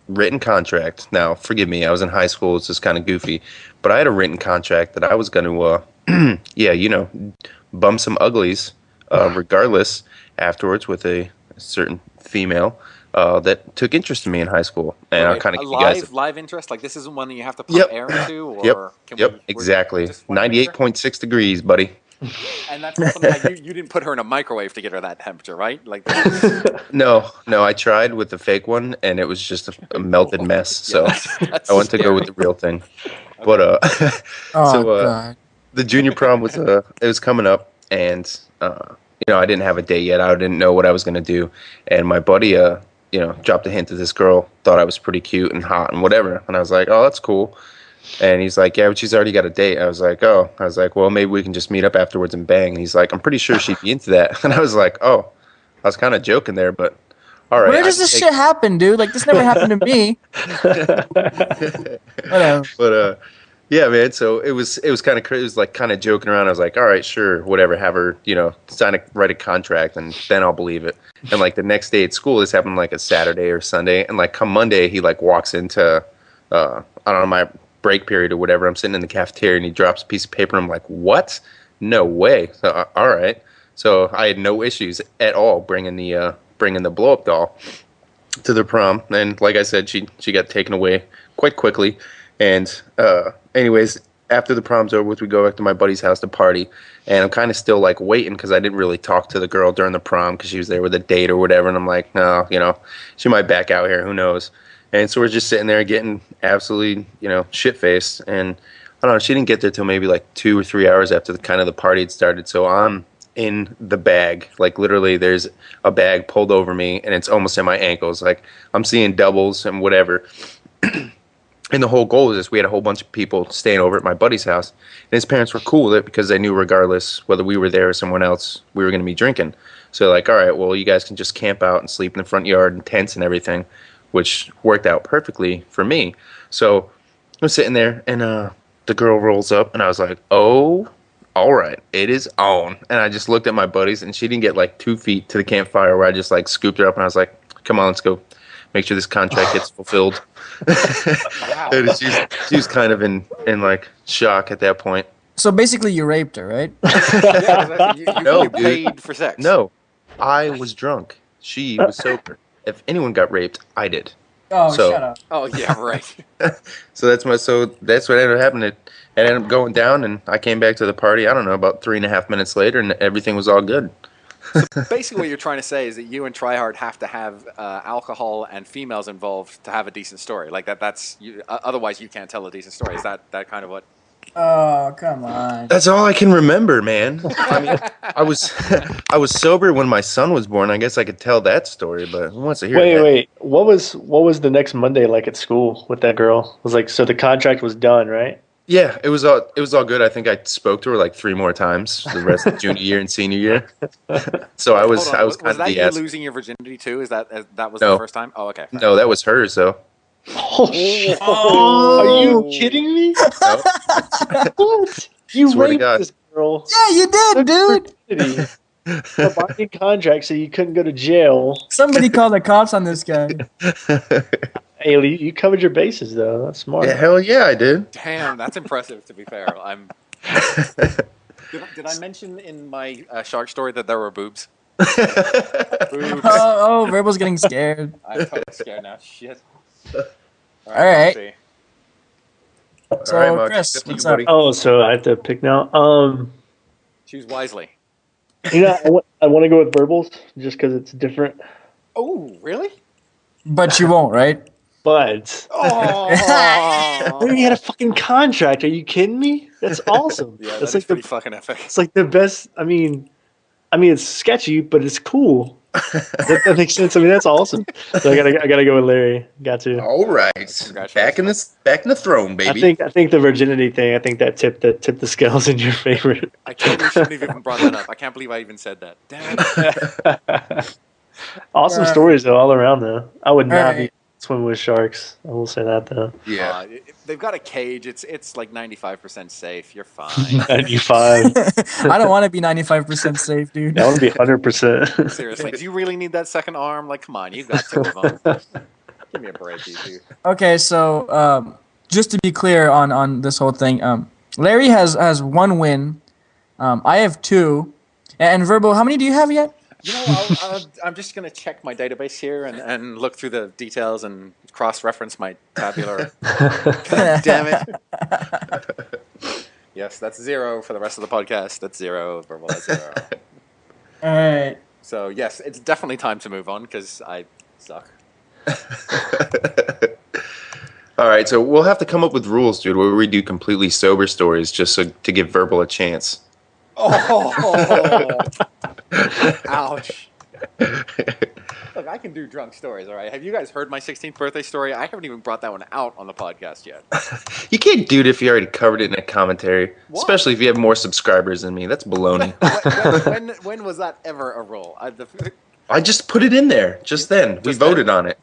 written contract. Now forgive me, I was in high school. It's just kind of goofy, but I had a written contract that I was going to bum some uglies. Regardless, afterwards with a certain female that took interest in me in high school, and I'll kind of give you guys live interest. Like this isn't one that you have to pump air into, or exactly 98.6 degrees, buddy. And that's not something like you didn't put her in a microwave to get her that temperature, right? Like No, I tried with the fake one, and it was just a melted mess. So that's I went to go with the real thing. Okay. But God. The junior prom was it was coming up, and I didn't have a date yet. I didn't know what I was going to do. And my buddy, dropped a hint that this girl thought I was pretty cute and hot and whatever. And I was like, oh, that's cool. And he's like, yeah, but she's already got a date. I was like, well, maybe we can just meet up afterwards and bang. And he's like, I'm pretty sure she'd be into that. And I was like, oh, I was kind of joking there, but all right. Where does this shit happen, dude? Like, this never happened to me. Whatever. But, yeah, man. So it was kind of crazy. It was like kind of joking around. I was like, all right, sure, whatever. Have her, write a contract, and then I'll believe it. And like the next day at school, this happened like a Saturday or Sunday, and like come Monday, he like walks into, I don't know, my break period or whatever. I'm sitting in the cafeteria, and he drops a piece of paper. And I'm like, what? No way. So all right. So I had no issues at all bringing the blow up doll. to the prom, and like I said, she got taken away quite quickly. And anyways, after the prom's over with, we go back to my buddy's house to party, and I'm kind of still like waiting because I didn't really talk to the girl during the prom because she was there with a date or whatever, and I'm like, no, she might back out here, who knows? And so we're just sitting there getting absolutely, shit faced, and I don't know, she didn't get there till maybe like 2 or 3 hours after the party had started. So I'm in the bag, like literally there's a bag pulled over me and it's almost at my ankles, like I'm seeing doubles and whatever. And the whole goal was this: we had a whole bunch of people staying over at my buddy's house, and his parents were cool with it because they knew regardless whether we were there or someone else, we were going to be drinking. So like, all right, well, you guys can just camp out and sleep in the front yard and tents and everything, which worked out perfectly for me. So I was sitting there, and the girl rolls up, and I was like, oh, all right, it is on. And I just looked at my buddies, and she didn't get like 2 feet to the campfire where I just like scooped her up, and I was like, come on, let's go make sure this contract gets fulfilled. Wow. And she was kind of in like shock at that point. So basically, you raped her, right? Yeah, you No, paid for sex. No, I was drunk. She was sober. If anyone got raped, I did. Oh, So- shut up. Oh yeah, right. So that's what ended up happening. It ended up going down, and I came back to the party, I don't know, about 3.5 minutes later, and everything was all good. Basically, what you're trying to say is that you and TryHard have to have alcohol and females involved to have a decent story. Like that's otherwise you can't tell a decent story. Is that kind of what? Oh, come on. That's all I can remember, man. I mean, I was sober when my son was born. I guess I could tell that story, but who wants to hear that? Wait. What was the next Monday like at school with that girl? It was like, so the contract was done, right? Yeah, it was all good. I think I spoke to her like 3 more times the rest of junior year and senior year. So I was Hold on, kind was of that the you ass. losing your virginity too? Is that was No. the first time? Oh, okay. No, that was hers though. Oh, shit. Oh. Are you kidding me? No. What? You Swear to raped God. this girl. Yeah, you did, dude. A binding contract so you couldn't go to jail. Somebody called the cops on this guy. Hey, Lee, you covered your bases, though. That's smart. Yeah, hell yeah, I did. Damn, that's impressive. To be fair, Did I mention in my shark story that there were boobs? Boobs. Oh, Verbal's getting scared. I'm totally scared now. Shit. All right. Moxie. So, All right, Mox, Chris, up to you, what's up? buddy. Oh, so I have to pick now. Choose wisely. I want to go with Burbles just because it's different. Oh, really? But you won't, right? But Oh. we had a fucking contract. Are you kidding me? That's awesome. Yeah, That's that's like pretty the, fucking epic. it's like the best. I mean, it's sketchy, but it's cool. That makes sense. I mean, that's awesome. So I gotta go with Larry. Got to. All right, Congratulations. back in the throne, baby. I think the virginity thing. I think that tipped the scales in your favor. I totally shouldn't have even brought that up. I can't believe I even said that. Damn. Awesome stories though, all around though. I would not Alright. be swimming with sharks. I will say that though. Yeah. They've got a cage. It's like 95% safe. You're fine. 95. I don't want to be 95% safe, dude. That would be 100%. Seriously, do you really need that second arm? Like, come on, you've got 2 of them. Give me a break, you two. Okay, so just to be clear on this whole thing, Larry has 1 win. I have 2. And Verbal, how many do you have yet? You know, I'm just going to check my database here and look through the details and cross-reference my tabular. God damn it. Yes, that's 0 for the rest of the podcast. That's 0. Verbal, that's 0. All right. So, yes, it's definitely time to move on because I suck. All right, so we'll have to come up with rules, dude, where we do completely sober stories just to give Verbal a chance. Oh! Ouch. Look, I can do drunk stories, all right? Have you guys heard my 16th birthday story? I haven't even brought that one out on the podcast yet. You can't do it if you already covered it in a commentary, What? especially if you have more subscribers than me. That's baloney. When was that ever a rule? I just put it in there just then. We Just voted then? on it.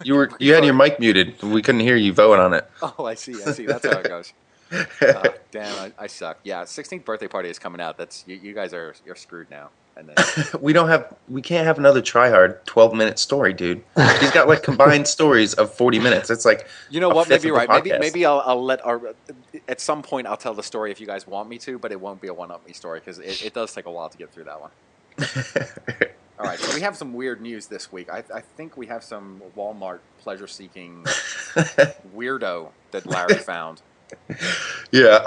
You had your mic muted. We couldn't hear you vote on it. Oh, I see. That's how it goes. Damn, I suck. Yeah, 16th birthday party is coming out. That's you guys you're screwed now. And then We can't have another TryHard 12-minute story, dude. He's got like combined stories of 40 minutes. It's like you know a what? fifth Maybe you're of right. the Maybe podcast. I'll let at some point I'll tell the story if you guys want me to, but it won't be a one-up me story because it does take a while to get through that one. All right, so we have some weird news this week. I think we have some Walmart pleasure-seeking weirdo that Larry found. Yeah,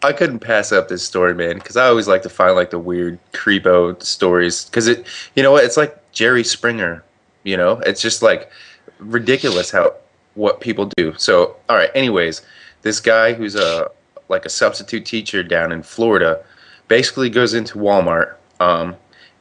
I couldn't pass up this story, man, because I always like to find like the weird creepo stories, because you know what, it's like Jerry Springer, you know, it's just like ridiculous what people do. So, all right, anyways, this guy who's like a substitute teacher down in Florida basically goes into Walmart,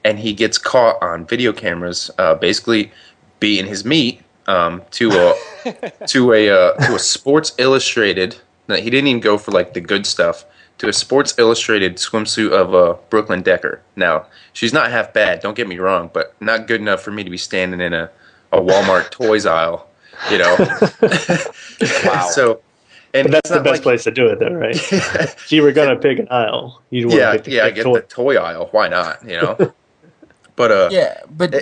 and he gets caught on video cameras, basically beating his meat to a Sports Illustrated. No, he didn't even go for like the good stuff. To a Sports Illustrated swimsuit of Brooklyn Decker. Now, she's not half bad, don't get me wrong, but not good enough for me to be standing in a Walmart toys aisle, you know. Wow. So, and But that's the best place to do it, though, right? If you were gonna pick an aisle, you'd want to pick the I get the toy aisle. Why not? You know. But but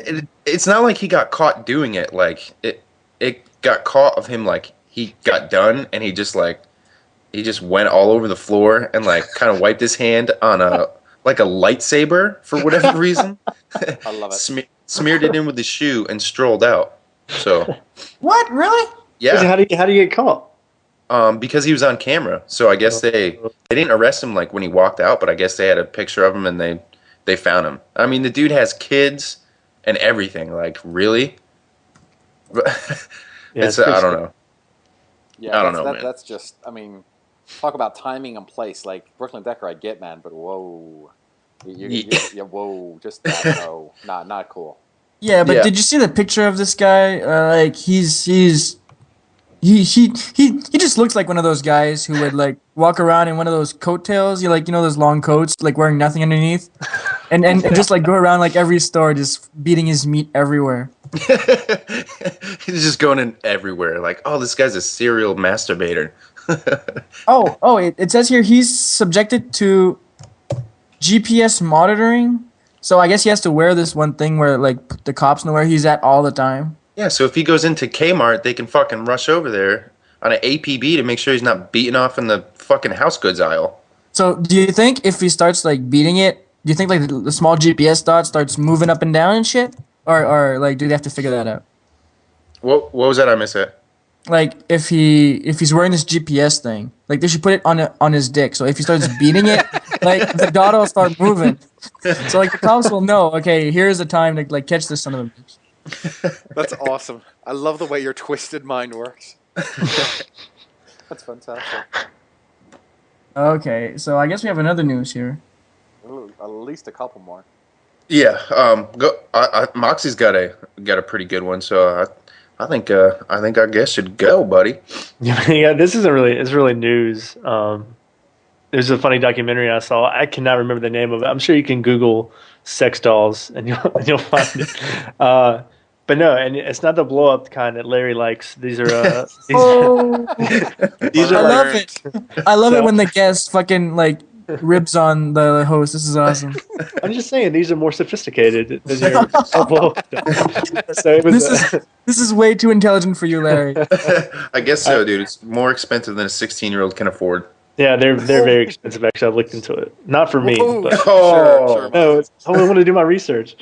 it's not like he got caught doing it. Like it got caught of him. Like he got done, and he just went all over the floor and like kind of wiped his hand on a lightsaber for whatever reason. I love it. Smeared it in with his shoe and strolled out. So what? Really? yeah. How do you get caught? Because he was on camera. So I guess they didn't arrest him like when he walked out, but I guess they had a picture of him and they found him. I mean, the dude has kids and everything. Like, really? Yeah, I don't know. Yeah, I don't know, man. That's just, I mean, talk about timing and place. Like, Brooklyn Decker, I get, man, but whoa. Whoa, just no, not cool. Yeah, but Yeah. did you see the picture of this guy? Like he just looks like one of those guys who would like walk around in one of those coattails, those long coats, like wearing nothing underneath, and just like go around like every store, just beating his meat everywhere. He's just going in everywhere. Like, oh, this guy's a serial masturbator. It says here he's subjected to GPS monitoring. So I guess he has to wear this one thing where like the cops know where he's at all the time. Yeah, so if he goes into Kmart, they can fucking rush over there on an APB to make sure he's not beating off in the fucking house goods aisle. So do you think if he starts like beating it, do you think like the small GPS dot starts moving up and down and shit? Or like do they have to figure that out? What was that? I missed it. Like if he's wearing this GPS thing, like they should put it on his dick. So if he starts beating it, like the dot will start moving. So like the cops will know, okay, here's the time to like catch this son of a bitch. That's awesome. I love the way your twisted mind works. That's fantastic. Okay, so I guess we have another news here. Ooh, at least a couple more. Yeah, Moxie's got a pretty good one, so I think our guest should go, buddy. Yeah, this isn't really. It's really news. There's a funny documentary I saw. I cannot remember the name of it. I'm sure you can Google sex dolls and you'll find it. But no, and it's not the blow up kind that Larry likes. These are these I love it. I love it when the guest fucking like ribs on the host. This is awesome. I'm just saying these are more sophisticated than your blow up doll. So it was This is way too intelligent for you, Larry. I guess so, dude. It's more expensive than a 16-year-old can afford. yeah, they're very expensive. Actually, I've looked into it. Not for me, but Sure. no, I want to do my research.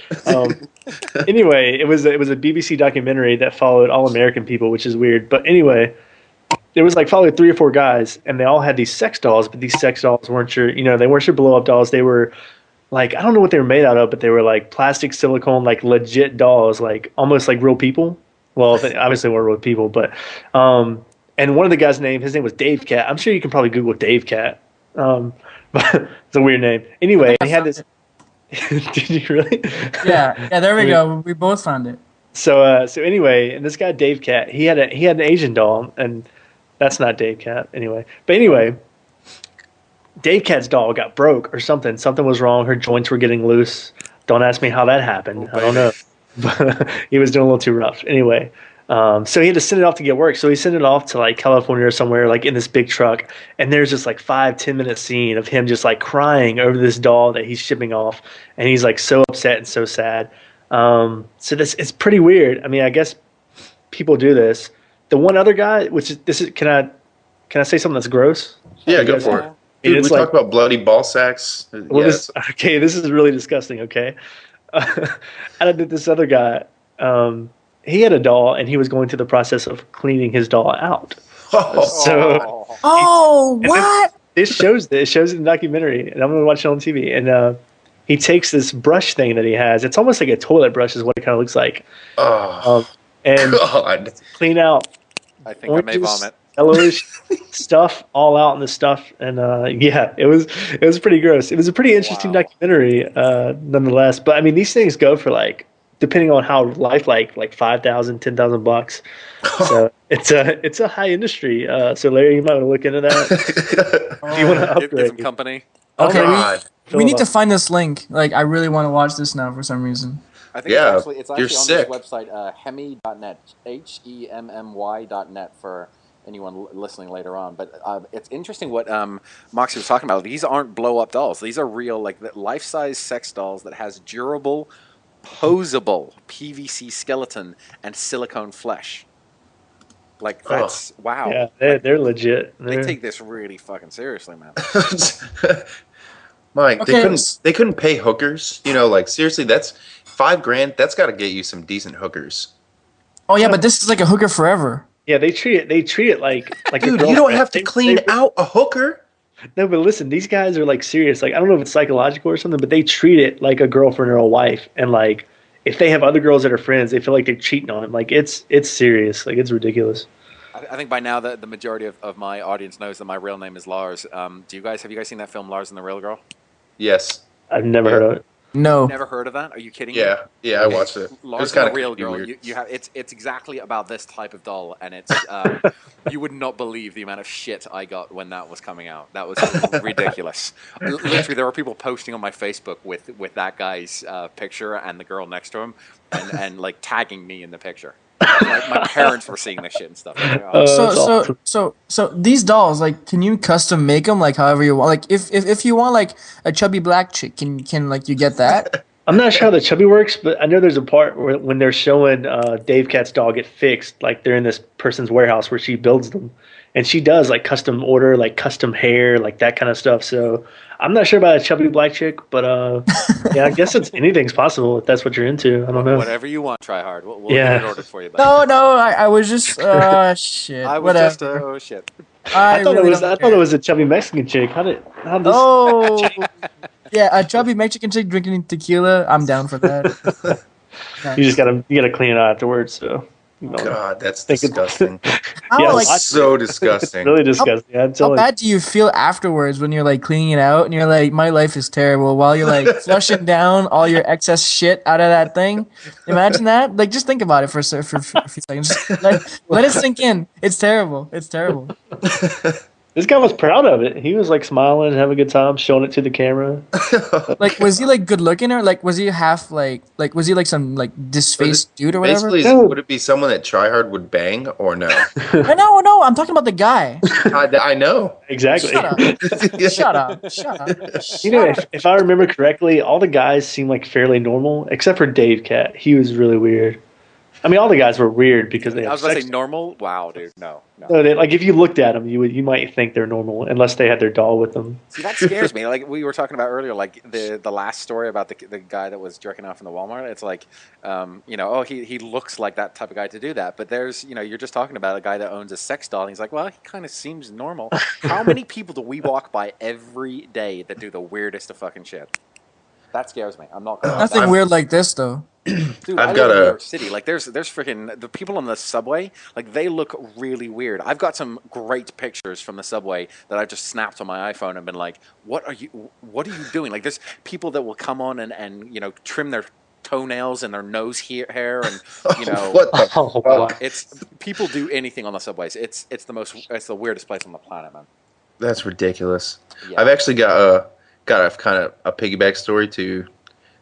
Anyway, it was a BBC documentary that followed all American people, which is weird. But anyway, it was like followed 3 or 4 guys, and they all had these sex dolls, but these sex dolls weren't they weren't your blow up dolls. They were like, I don't know what they were made out of, but they were like plastic silicone, like legit dolls, like almost like real people. Well, they obviously weren't real people, but and one of the guys' his name was Dave Cat. I'm sure you can probably Google Dave Cat. But it's a weird name. Anyway, he had this. Did you really? Yeah. There we go. We both found it. So anyway, and this guy Dave Cat, he had an Asian doll, and that's not Dave Cat anyway. But anyway, Dave Cat's doll got broke or something. Something was wrong. Her joints were getting loose. Don't ask me how that happened. I don't know. But he was doing a little too rough. Anyway, so he had to send it off to get work. So he sent it off to like California or somewhere, like in this big truck. And there's just like 5-10 minute scene of him just like crying over this doll that he's shipping off, and he's like so upset and so sad. So it's pretty weird. I mean, I guess people do this. The one other guy, can I say something that's gross? Yeah, go for it. Dude, we talk about bloody ball sacks. Well, this is really disgusting. Okay. I did this other guy. He had a doll, and he was going through the process of cleaning his doll out. So Oh. Oh, and what? it shows it in the documentary, and I'm gonna watch it on TV. And he takes this brush thing that he has. It's almost like a toilet brush, is what it kind of looks like. Oh, And God. clean out I think I may oranges, vomit. yellowish stuff all out in the stuff, and yeah, it was pretty gross. It was a pretty interesting Wow. documentary, nonetheless. But I mean, these things go for like, depending on how lifelike, like $5,000, $10,000. So it's a high industry. So Larry, you might want to look into that if you want to Get upgrade. some company. Okay, God. we need to find this link. Like, I really want to watch this now for some reason. I think Yeah, it's actually you're on sick. this website, hemi.net, HEMMY.net for anyone listening later on. But it's interesting what Moxie was talking about. These aren't blow-up dolls. These are real, like life-size sex dolls that has durable, posable PVC skeleton and silicone flesh. Like that's wow. Yeah, they're legit. They take this really fucking seriously, man. Mike, Okay. they couldn't pay hookers. You know, like seriously, that's $5,000. That's got to get you some decent hookers. Oh yeah, but this is like a hooker forever. Yeah, they treat it like a Dude, you don't girlfriend. have to clean out a hooker. No, but listen, these guys are like serious. Like, I don't know if it's psychological or something, but they treat it like a girlfriend or a wife. And like, if they have other girls that are friends, they feel like they're cheating on them. Like, it's serious. Like, it's ridiculous. I think by now the majority of my audience knows that my real name is Lars. Have you guys seen that film Lars and the Real Girl? Yes. I've never heard of it. No. Never heard of that? Are you kidding me? Yeah, I watched it. It was Lars kind and of the Real Girl. weird. You have it's exactly about this type of doll, and it's you would not believe the amount of shit I got when that was coming out. That was ridiculous. Literally, there were people posting on my Facebook with that guy's picture and the girl next to him, and like tagging me in the picture. Like, my parents were seeing this shit and stuff. Like, oh, So these dolls, like, can you custom make them like however you want? Like, if you want like a chubby black chick, can like you get that? I'm not sure how the chubby works, but I know there's a part where when they're showing Dave Cat's dog get fixed, like they're in this person's warehouse where she builds them, and she does like custom order, like custom hair, like that kind of stuff. So I'm not sure about a chubby black chick, but yeah, I guess anything's possible if that's what you're into. I don't know. whatever you want, TryHard. We'll Yeah. get it ordered for you. Buddy. No, I was just shit. I was whatever. just oh shit. I thought really it was. don't I thought it was a chubby Mexican chick. How this? Oh, yeah, a chubby Mexican chick drinking tequila. I'm down for that. You just gotta clean it out afterwards. So. You know, God, that's Think it- disgusting. How, Yeah, like, So it's disgusting. really disgusting. I'm how telling you. bad do you feel afterwards when you're like cleaning it out and you're like, my life is terrible, while you're like flushing down all your excess shit out of that thing? Imagine that. Like, just think about it for a few seconds. Just let it sink in. It's terrible. It's terrible. This guy was proud of it. He was like smiling and having a good time, showing it to the camera. Like, was he like good looking, or like was he half like was he like some like disfaced dude or whatever? Basically, No. would it be someone that TryHard would bang or no? No, I'm talking about the guy. I know. Exactly. Shut up. Shut up. Shut up. You know, if I remember correctly, all the guys seemed like fairly normal, except for Dave Cat. He was really weird. I mean, all the guys were weird because they I had was about to sex. say normal. Wow, dude, no. No, like if you looked at them, you might think they're normal unless they had their doll with them. See, that scares me. Like we were talking about earlier, like the last story about the guy that was jerking off in the Walmart. It's like, he looks like that type of guy to do that. But there's, you're just talking about a guy that owns a sex doll, and he's like, well, he kind of seems normal. How many people do we walk by every day that do the weirdest of fucking shit? That scares me. I'm not gonna lie. Nothing weird like this though. Dude, I've I got live in a- New York City. Like, there's freaking the people on the subway. Like, they look really weird. I've got some great pictures from the subway that I've just snapped on my iPhone and been like, "What are you doing?" Like, there's people that will come on and trim their toenails and their nose hair and What the Oh, wow. it's people do anything on the subways. It's the weirdest place on the planet, man. That's ridiculous. Yeah. I've actually got a kind of a piggyback story to,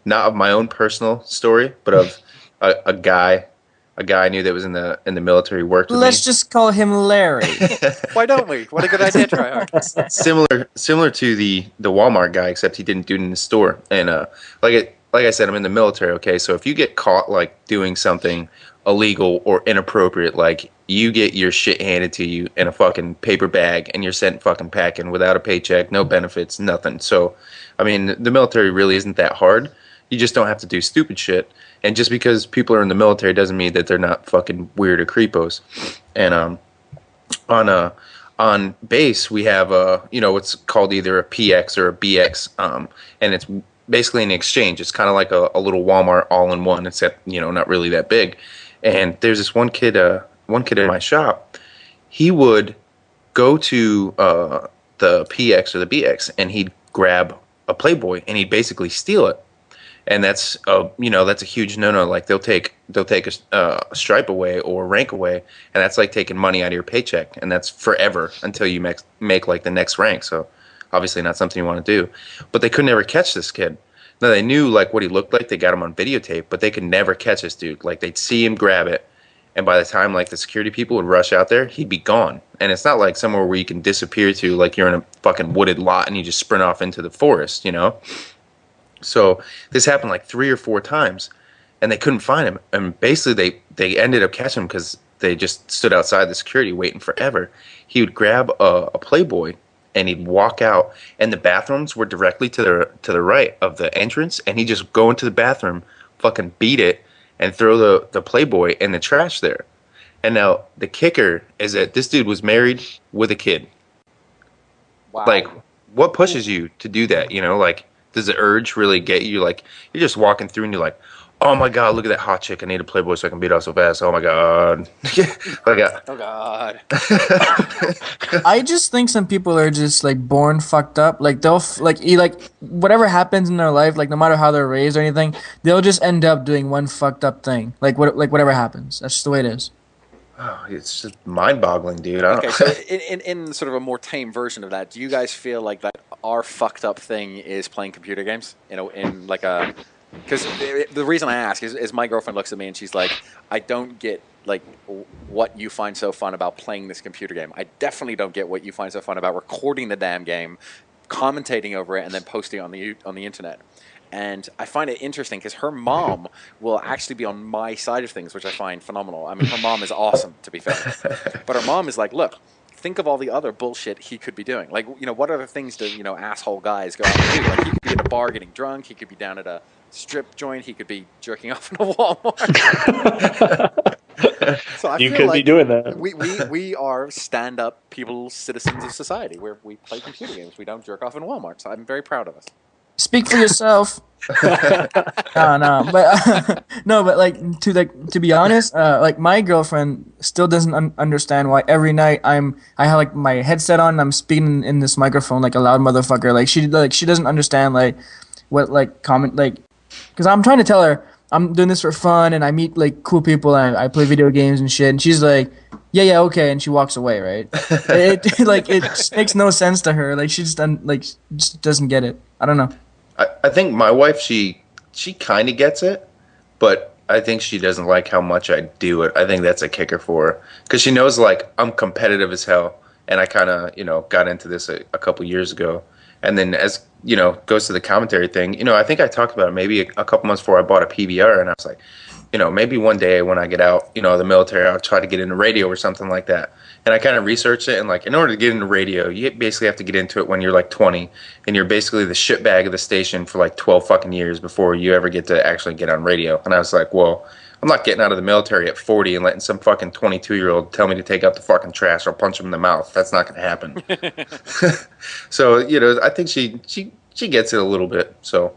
not of my own personal story, but of a guy I knew that was in the military, worked with Let's me. just call him Larry. Why don't we? What a good idea, TryHard. Similar to the Walmart guy, except he didn't do it in the store. And like I said, I'm in the military. Okay, so if you get caught like doing something illegal or inappropriate, like you get your shit handed to you in a fucking paper bag and you're sent fucking packing without a paycheck, no benefits, nothing. So, I mean, the military really isn't that hard. You just don't have to do stupid shit. And just because people are in the military doesn't mean that they're not fucking weird or creepos. And on base we have what's called either a PX or a BX, and it's basically an exchange. It's kind of like a little Walmart all in one, except not really that big. And there's this one kid in my shop. He would go to the PX or the BX, and he'd grab a Playboy and he'd basically steal it. And that's that's a huge no-no. Like they'll take a stripe away or rank away, and that's like taking money out of your paycheck, and that's forever until you make like the next rank. So obviously not something you want to do. But they could never catch this kid. Now they knew like what he looked like. They got him on videotape, but they could never catch this dude. Like they'd see him grab it, and by the time like the security people would rush out there, he'd be gone. And it's not like somewhere where you can disappear to, like you're in a fucking wooded lot and you just sprint off into the forest, So this happened like 3 or 4 times, and they couldn't find him. And basically they ended up catching him because they just stood outside the security waiting forever. He would grab a Playboy and he'd walk out, and the bathrooms were directly to the right of the entrance, and he'd just go into the bathroom, fucking beat it, and throw the Playboy in the trash there. And now the kicker is that this dude was married with a kid. Wow. Like, what pushes you to do that? Like, does the urge really get you? Like, you're just walking through and you're like, oh my God, look at that hot chick. I need a Playboy so I can beat her so fast. Oh my God. Oh God. I just think some people are just like born fucked up. Like they'll whatever happens in their life, like no matter how they're raised or anything, they'll just end up doing one fucked up thing. Like whatever happens. That's just the way it is. Oh, it's just mind-boggling, dude. Okay, so in sort of a more tame version of that, do you guys feel like that our fucked up thing is playing computer games? In like a... Because the reason I ask is my girlfriend looks at me and she's like, I don't get like what you find so fun about playing this computer game. I definitely don't get what you find so fun about recording the damn game, commentating over it, and then posting it on the internet. And I find it interesting because her mom will actually be on my side of things, which I find phenomenal. I mean, her mom is awesome, to be fair. But her mom is like, look, think of all the other bullshit he could be doing. Like, what other things do, asshole guys go out and do? Like, he could be at a bar getting drunk. He could be down at a strip joint. He could be jerking off in a Walmart. So I you feel could like be doing that. We are stand-up people, citizens of society, where we play computer games. We don't jerk off in Walmart. So I'm very proud of us. Speak for yourself. No, but like to be honest, like my girlfriend still doesn't understand why every night I have like my headset on and I'm speaking in this microphone like a loud motherfucker. Like she doesn't understand like what like comment like, because I'm trying to tell her I'm doing this for fun and I meet like cool people and I play video games and shit, and she's like, yeah, okay, and she walks away, right? it just makes no sense to her. Like she just doesn't get it. I don't know. I think my wife, she kind of gets it, but I think she doesn't like how much I do it. I think that's a kicker for her, because she knows like I'm competitive as hell, and I kind of got into this a couple years ago, and then as goes to the commentary thing. I think I talked about it maybe a couple months before I bought a PVR, and I was like, maybe one day when I get out, the military, I'll try to get into radio or something like that. And I kind of researched it, and like, in order to get into radio, you basically have to get into it when you're like 20, and you're basically the shitbag of the station for like 12 fucking years before you ever get to actually get on radio. And I was like, well, I'm not getting out of the military at 40 and letting some fucking 22-year-old tell me to take out the fucking trash or punch him in the mouth. That's not going to happen. So, I think she gets it a little bit, so...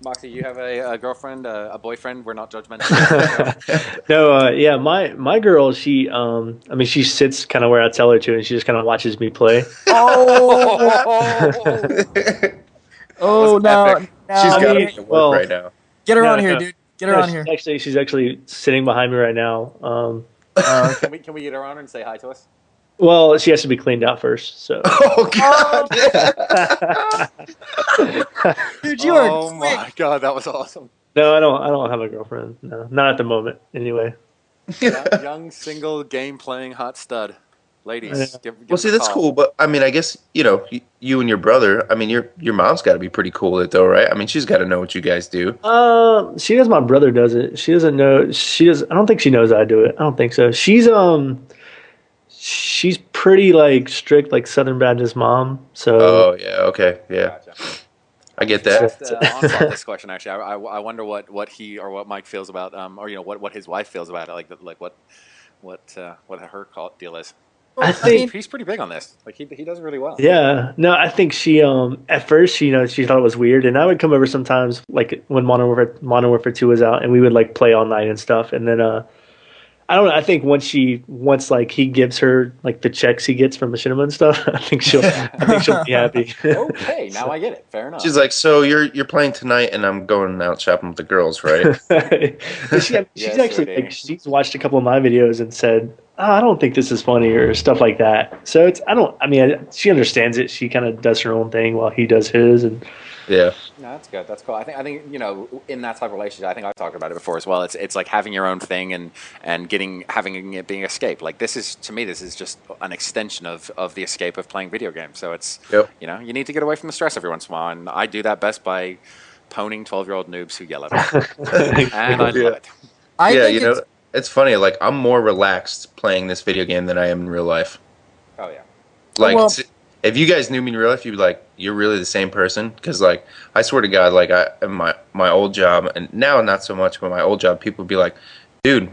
Moxie, you have a girlfriend, a boyfriend? We're not judgmental. No, yeah, my girl, she she sits kind of where I tell her to, and she just kind of watches me play. Oh, now she's got to work right now. Get her on here, dude. Get her on here. She's actually sitting behind me right now. Can we get her on and say hi to us? Well, she has to be cleaned out first. So. Oh God! Dude, you are. Oh my God, that was awesome. No, I don't have a girlfriend. No, not at the moment. Anyway. Young, single, game-playing hot stud. Ladies, give well, see, that's cool, but I mean, I guess you and your brother. I mean, your mom's got to be pretty cool with it, though, right? I mean, she's got to know what you guys do. She knows my brother does it. She doesn't know. I don't think she knows I do it. I don't think so. She's pretty like strict, like Southern Baptist mom. So. Oh yeah. Okay. Yeah. Gotcha. I get that. Asked Onslaught this question actually. I wonder what he or what Mike feels about or what his wife feels about it. Like what her deal is. I think He's pretty big on this. Like he does really well. yeah. No, I think she at first she thought it was weird, and I would come over sometimes like when Modern Warfare 2 was out, and we would like play all night and stuff, and then I don't know. I think once like he gives her like the checks he gets from Machinima and stuff, I think she'll be happy. Okay, now I get it. Fair enough. She's like, so you're playing tonight, and I'm going out shopping with the girls, right? she's Yes, actually sweetie. like she's watched a couple of my videos and said, oh, I don't think this is funny or stuff like that. So she understands it. She kind of does her own thing while he does his, and Yeah. No, that's good. That's cool. I think in that type of relationship, I think I've talked about it before as well. It's like having your own thing and having it being escape. Like this is just an extension of the escape of playing video games. So it's you need to get away from the stress every once in a while, and I do that best by poning 12-year-old noobs who yell at me, and I love it. I think it's funny. Like I'm more relaxed playing this video game than I am in real life. Oh yeah. Like well- if you guys knew me in real life, you'd be like, you're really the same person. Because like I swear to God, like in my old job, and now not so much, but my old job, people would be like, dude,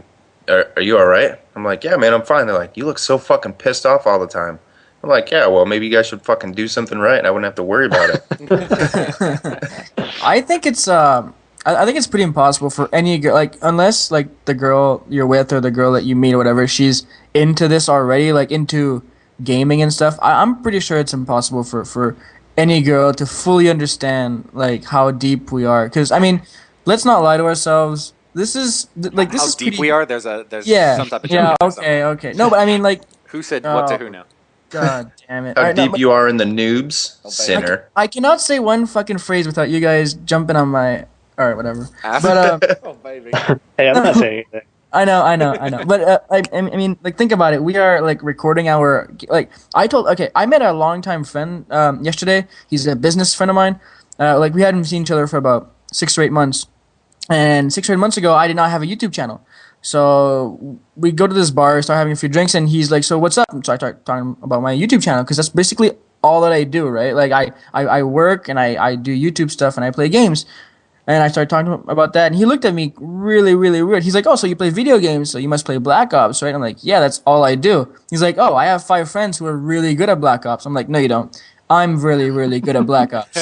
are you all right? I'm like, yeah, man, I'm fine. They're like, you look so fucking pissed off all the time. I'm like, yeah, well, maybe you guys should fucking do something right, and I wouldn't have to worry about it. I think it's I think it's pretty impossible for any girl, like unless like the girl you're with or the girl that you meet or whatever, she's into this already, like into gaming and stuff. I'm pretty sure it's impossible for any girl to fully understand like how deep we are. Because I mean, let's not lie to ourselves. This is like this How is deep pretty, we are. There's Yeah, some type of yeah, joke in there okay. No, but I mean like, Who said what to Oh. who now? God damn it. How Alright, no, deep but you are in the noobs, baby. sinner. I cannot say one fucking phrase without you guys jumping on my. All right, whatever. Ass? But Oh baby. hey, I'm not saying anything. I know. But I mean, like, think about it. We are like recording our like. I met a longtime friend yesterday. He's a business friend of mine. Like we hadn't seen each other for about 6 or 8 months, and 6 or 8 months ago, I did not have a YouTube channel. So we go to this bar, start having a few drinks, and he's like, "So what's up?" And so I start talking about my YouTube channel because that's basically all that I do, right? Like I work and I do YouTube stuff and I play games. And I started talking to him about that, and he looked at me really, really weird. He's like, "Oh, so you play video games, so you must play Black Ops, right?" I'm like, "Yeah, that's all I do." He's like, "Oh, I have 5 friends who are really good at Black Ops." I'm like, "No, you don't. I'm really, really good at Black Ops."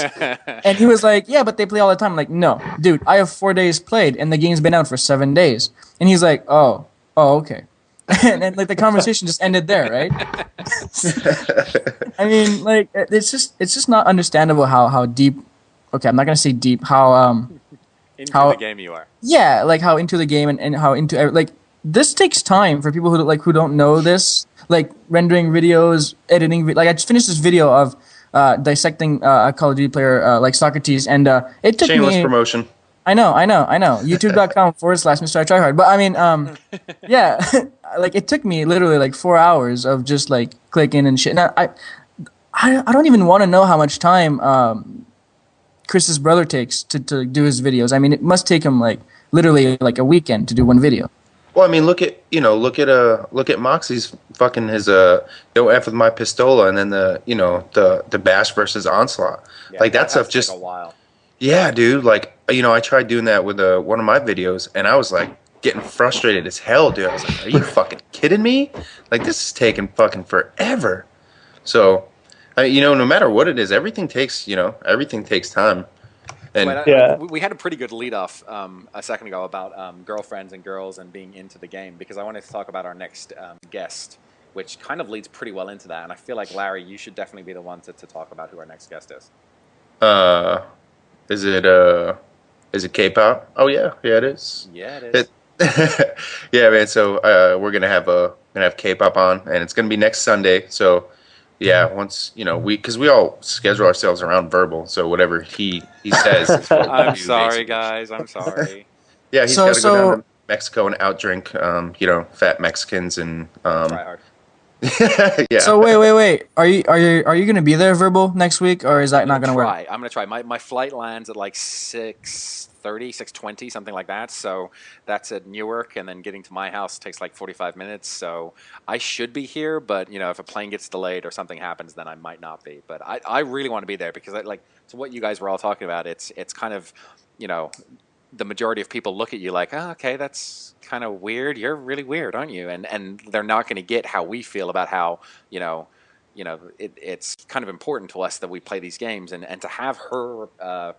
And he was like, "Yeah, but they play all the time." I'm like, "No, dude, I have 4 days played, and the game's been out for 7 days." And he's like, "Oh, okay." and like the conversation just ended there, right? I mean, like it's just not understandable how deep. Okay, I'm not gonna say deep. How Into How- the game you are. yeah, like how into the game and how into like this takes time for people who don't know this, like rendering videos, editing. Like I just finished this video of dissecting a Call of Duty player like Socrates, and it took Shameless me. promotion. I know. YouTube.com/Mr. TryHard. But I mean, yeah, like it took me literally like 4 hours of just like clicking and shit. And I don't even want to know how much time Chris's brother takes to do his videos. I mean, it must take him like literally like a weekend to do one video. Well, I mean, look at Moxie's fucking his don't F with my pistola, and then the bash versus onslaught. Yeah, like that stuff just a while. yeah, dude. Like I tried doing that with one of my videos, and I was like getting frustrated as hell, dude. I was like, are you fucking kidding me? Like this is taking fucking forever. So, no matter what it is, everything takes time. And Yeah. We had a pretty good lead off a second ago about girlfriends and girls and being into the game, because I wanted to talk about our next guest, which kind of leads pretty well into that. And I feel like, Larry, you should definitely be the one to talk about who our next guest is. is it K-pop? Oh yeah, it is. Yeah, it is. Yeah, man. So we're gonna have K-pop on, and it's gonna be next Sunday. So yeah, once because we all schedule ourselves around Verbal, so whatever he says. Is what we I'm do, sorry, basically. guys. I'm sorry. Yeah, he's So- got to go so- down to Mexico and outdrink, fat Mexicans and Try hard. Yeah. So wait. Are you gonna be there, Verbal, next week, or is that not gonna work? I'm gonna try. My flight lands at like 6:30, 6:20, something like that. So that's at Newark, and then getting to my house takes like 45 minutes. So I should be here, but if a plane gets delayed or something happens, then I might not be. But I really want to be there because to what you guys were all talking about, it's kind of, the majority of people look at you like, oh, okay, that's kind of weird. You're really weird, aren't you? And they're not going to get how we feel about how, it's kind of important to us that we play these games, and to have her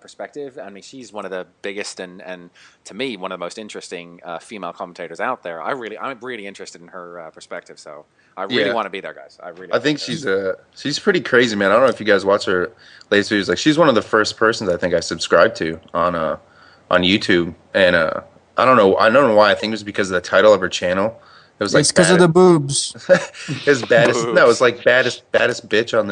perspective. I mean, she's one of the biggest and to me one of the most interesting female commentators out there. I'm really interested in her perspective. So I really want to be there, guys. I think she's pretty crazy, man. I don't know if you guys watch her latest videos. Like, she's one of the first persons I think I subscribed to on YouTube, and I don't know why. I think it was because of the title of her channel. It was like It's because of the boobs. It was baddest. No, it was like baddest bitch on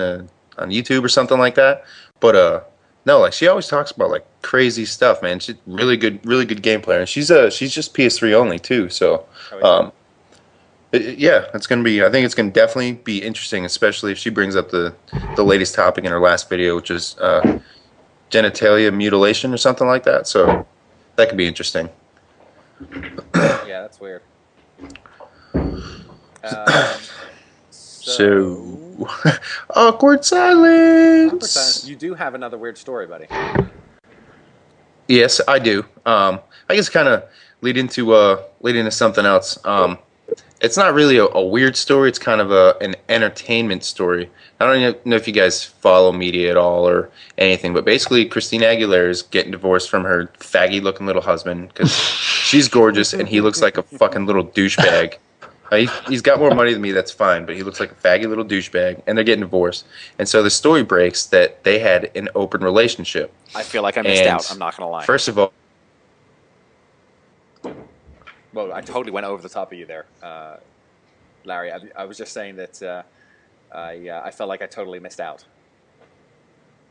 YouTube or something like that. But no, like, she always talks about like crazy stuff, man. She's really good game player, and she's just PS3 only too. So yeah, it's gonna be. I think it's gonna definitely be interesting, especially if she brings up the latest topic in her last video, which is genitalia mutilation or something like that. So that could be interesting. Yeah, that's weird. So awkward silence. You do have another weird story, buddy. Yes, I do. I guess kind of lead into something else. It's not really a weird story. It's kind of an entertainment story. I don't know if you guys follow media at all or anything, but basically Christina Aguilera is getting divorced from her faggy-looking little husband because she's gorgeous and he looks like a fucking little douchebag. He's got more money than me, that's fine, but he looks like a faggy little douchebag, and they're getting divorced. And so the story breaks that they had an open relationship. I feel like I missed out. I'm not going to lie. First of all, well, I totally went over the top of you there, Larry. I was just saying that I felt like I totally missed out.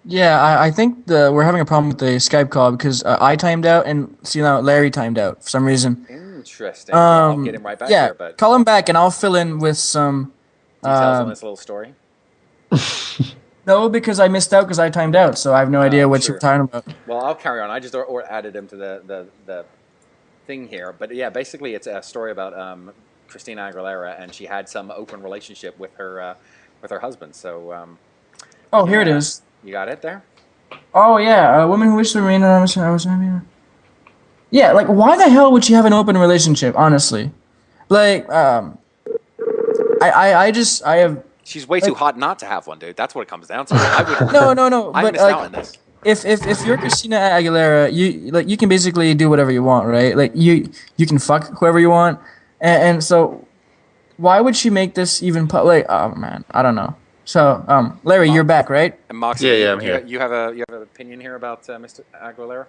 Yeah, I think we're having a problem with the Skype call because I timed out and now Larry timed out for some reason. Interesting. I'll get him right back here. But call him back and I'll fill in with some details on this little story. No, because I missed out because I timed out, so I have no idea what you're talking about. Well, I'll carry on. I just added him to the thing here, but yeah, basically it's a story about Christina Aguilera, and she had some open relationship with her husband. So here it is. You got it there? Oh yeah, a woman who wished to remain anonymous. Yeah, like why the hell would she have an open relationship? Honestly, like I have. She's way too hot not to have one, dude. That's what it comes down to. I would, no. I but missed out on this. If you're Christina Aguilera, you can basically do whatever you want, right? Like you can fuck whoever you want, and so why would she make this even public? Oh man, I don't know. So Larry, you're back, right? And Moxie, yeah, I'm here. You have an opinion here about Mr. Aguilera?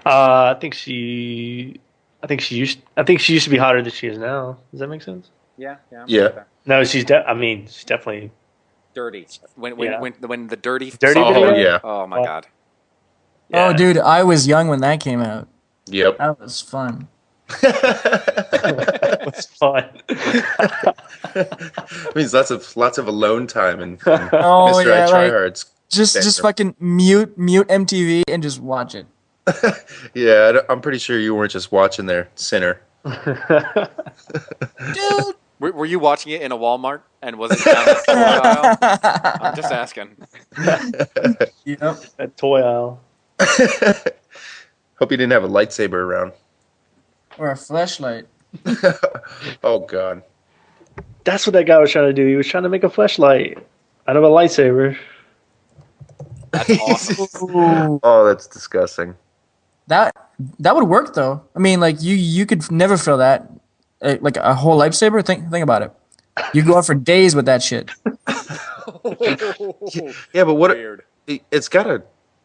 I think she used to be hotter than she is now. Does that make sense? Yeah. No, she's definitely dirty. When the dirty video? Yeah. Oh my god. Yeah. Oh dude, I was young when that came out. Yep. That was fun. It was fun. It means lots of alone time and oh, Mr. yeah, TryHard's just fucking mute MTV and just watch it. Yeah, I'm pretty sure you weren't just watching there, sinner. Dude. Were you watching it in a Walmart and was it down at the toy aisle? I'm just asking. Yep. At toy aisle. Hope you didn't have a lightsaber around. Or a flashlight. Oh god. That's what that guy was trying to do. He was trying to make a flashlight out of a lightsaber. That's awesome. Oh, that's disgusting. That would work though. I mean, like you could never fill that like a whole lightsaber. Think about it. You go out for days with that shit. Yeah, but what? Weird. It's gotta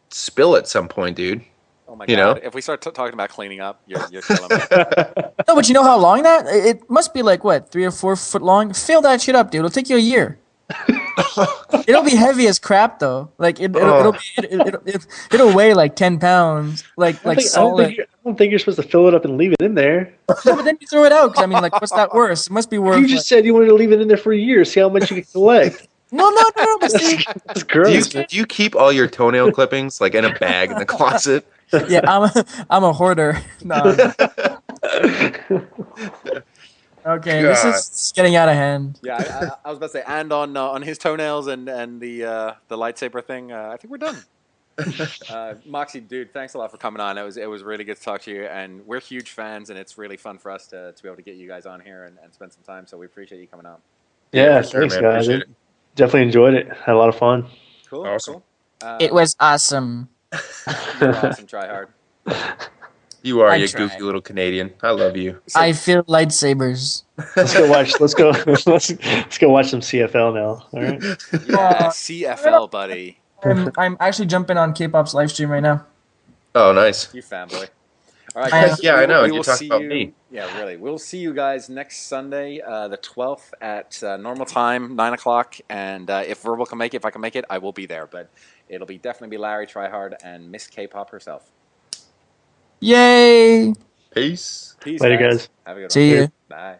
spill at some point, dude. Oh my You god! know? If we start talking about cleaning up, you're killing me. No, but you know how long it must be like what 3 or 4 foot long. Fill that shit up, dude. It'll take you a year. It'll be heavy as crap though. Like it'll weigh like 10 pounds. Like solid. I don't think you're supposed to fill it up and leave it in there. No, but then you throw it out. 'Cause I mean, like, what's that worth? It must be worth. You just said you wanted to leave it in there for a year, see how much you can collect. No. But see, That's gross. Do you keep all your toenail clippings like in a bag in the closet? yeah, I'm a hoarder. No. Okay, this is getting out of hand. Yeah, I was about to say, and on his toenails and the lightsaber thing, I think we're done. Moxie, dude, thanks a lot for coming on. It was really good to talk to you, and we're huge fans, and it's really fun for us to be able to get you guys on here and spend some time. So we appreciate you coming on. Yeah, for sure, thanks, man. guys. Appreciate it. Definitely enjoyed it. Had a lot of fun. Cool. Awesome. Cool. It was awesome. You're awesome. Try hard. You are, I you tried. goofy little Canadian. I love you. I feel lightsabers. Let's go watch. Let's go watch some CFL now. All right. Yeah, CFL, buddy. I'm actually jumping on K-pop's live stream right now. Oh, nice. You fanboy. All right, I- guys. Yeah, I know, We you will talked see about you. me. Yeah, really. We'll see you guys next Sunday, the 12th at normal time, 9 o'clock. And if Verbal can make it, if I can make it, I will be there. But it'll definitely be Larry, TryHard, and Miss K-pop herself. Yay! Peace. Peace, Later, guys. Have a good See one. you. Bye.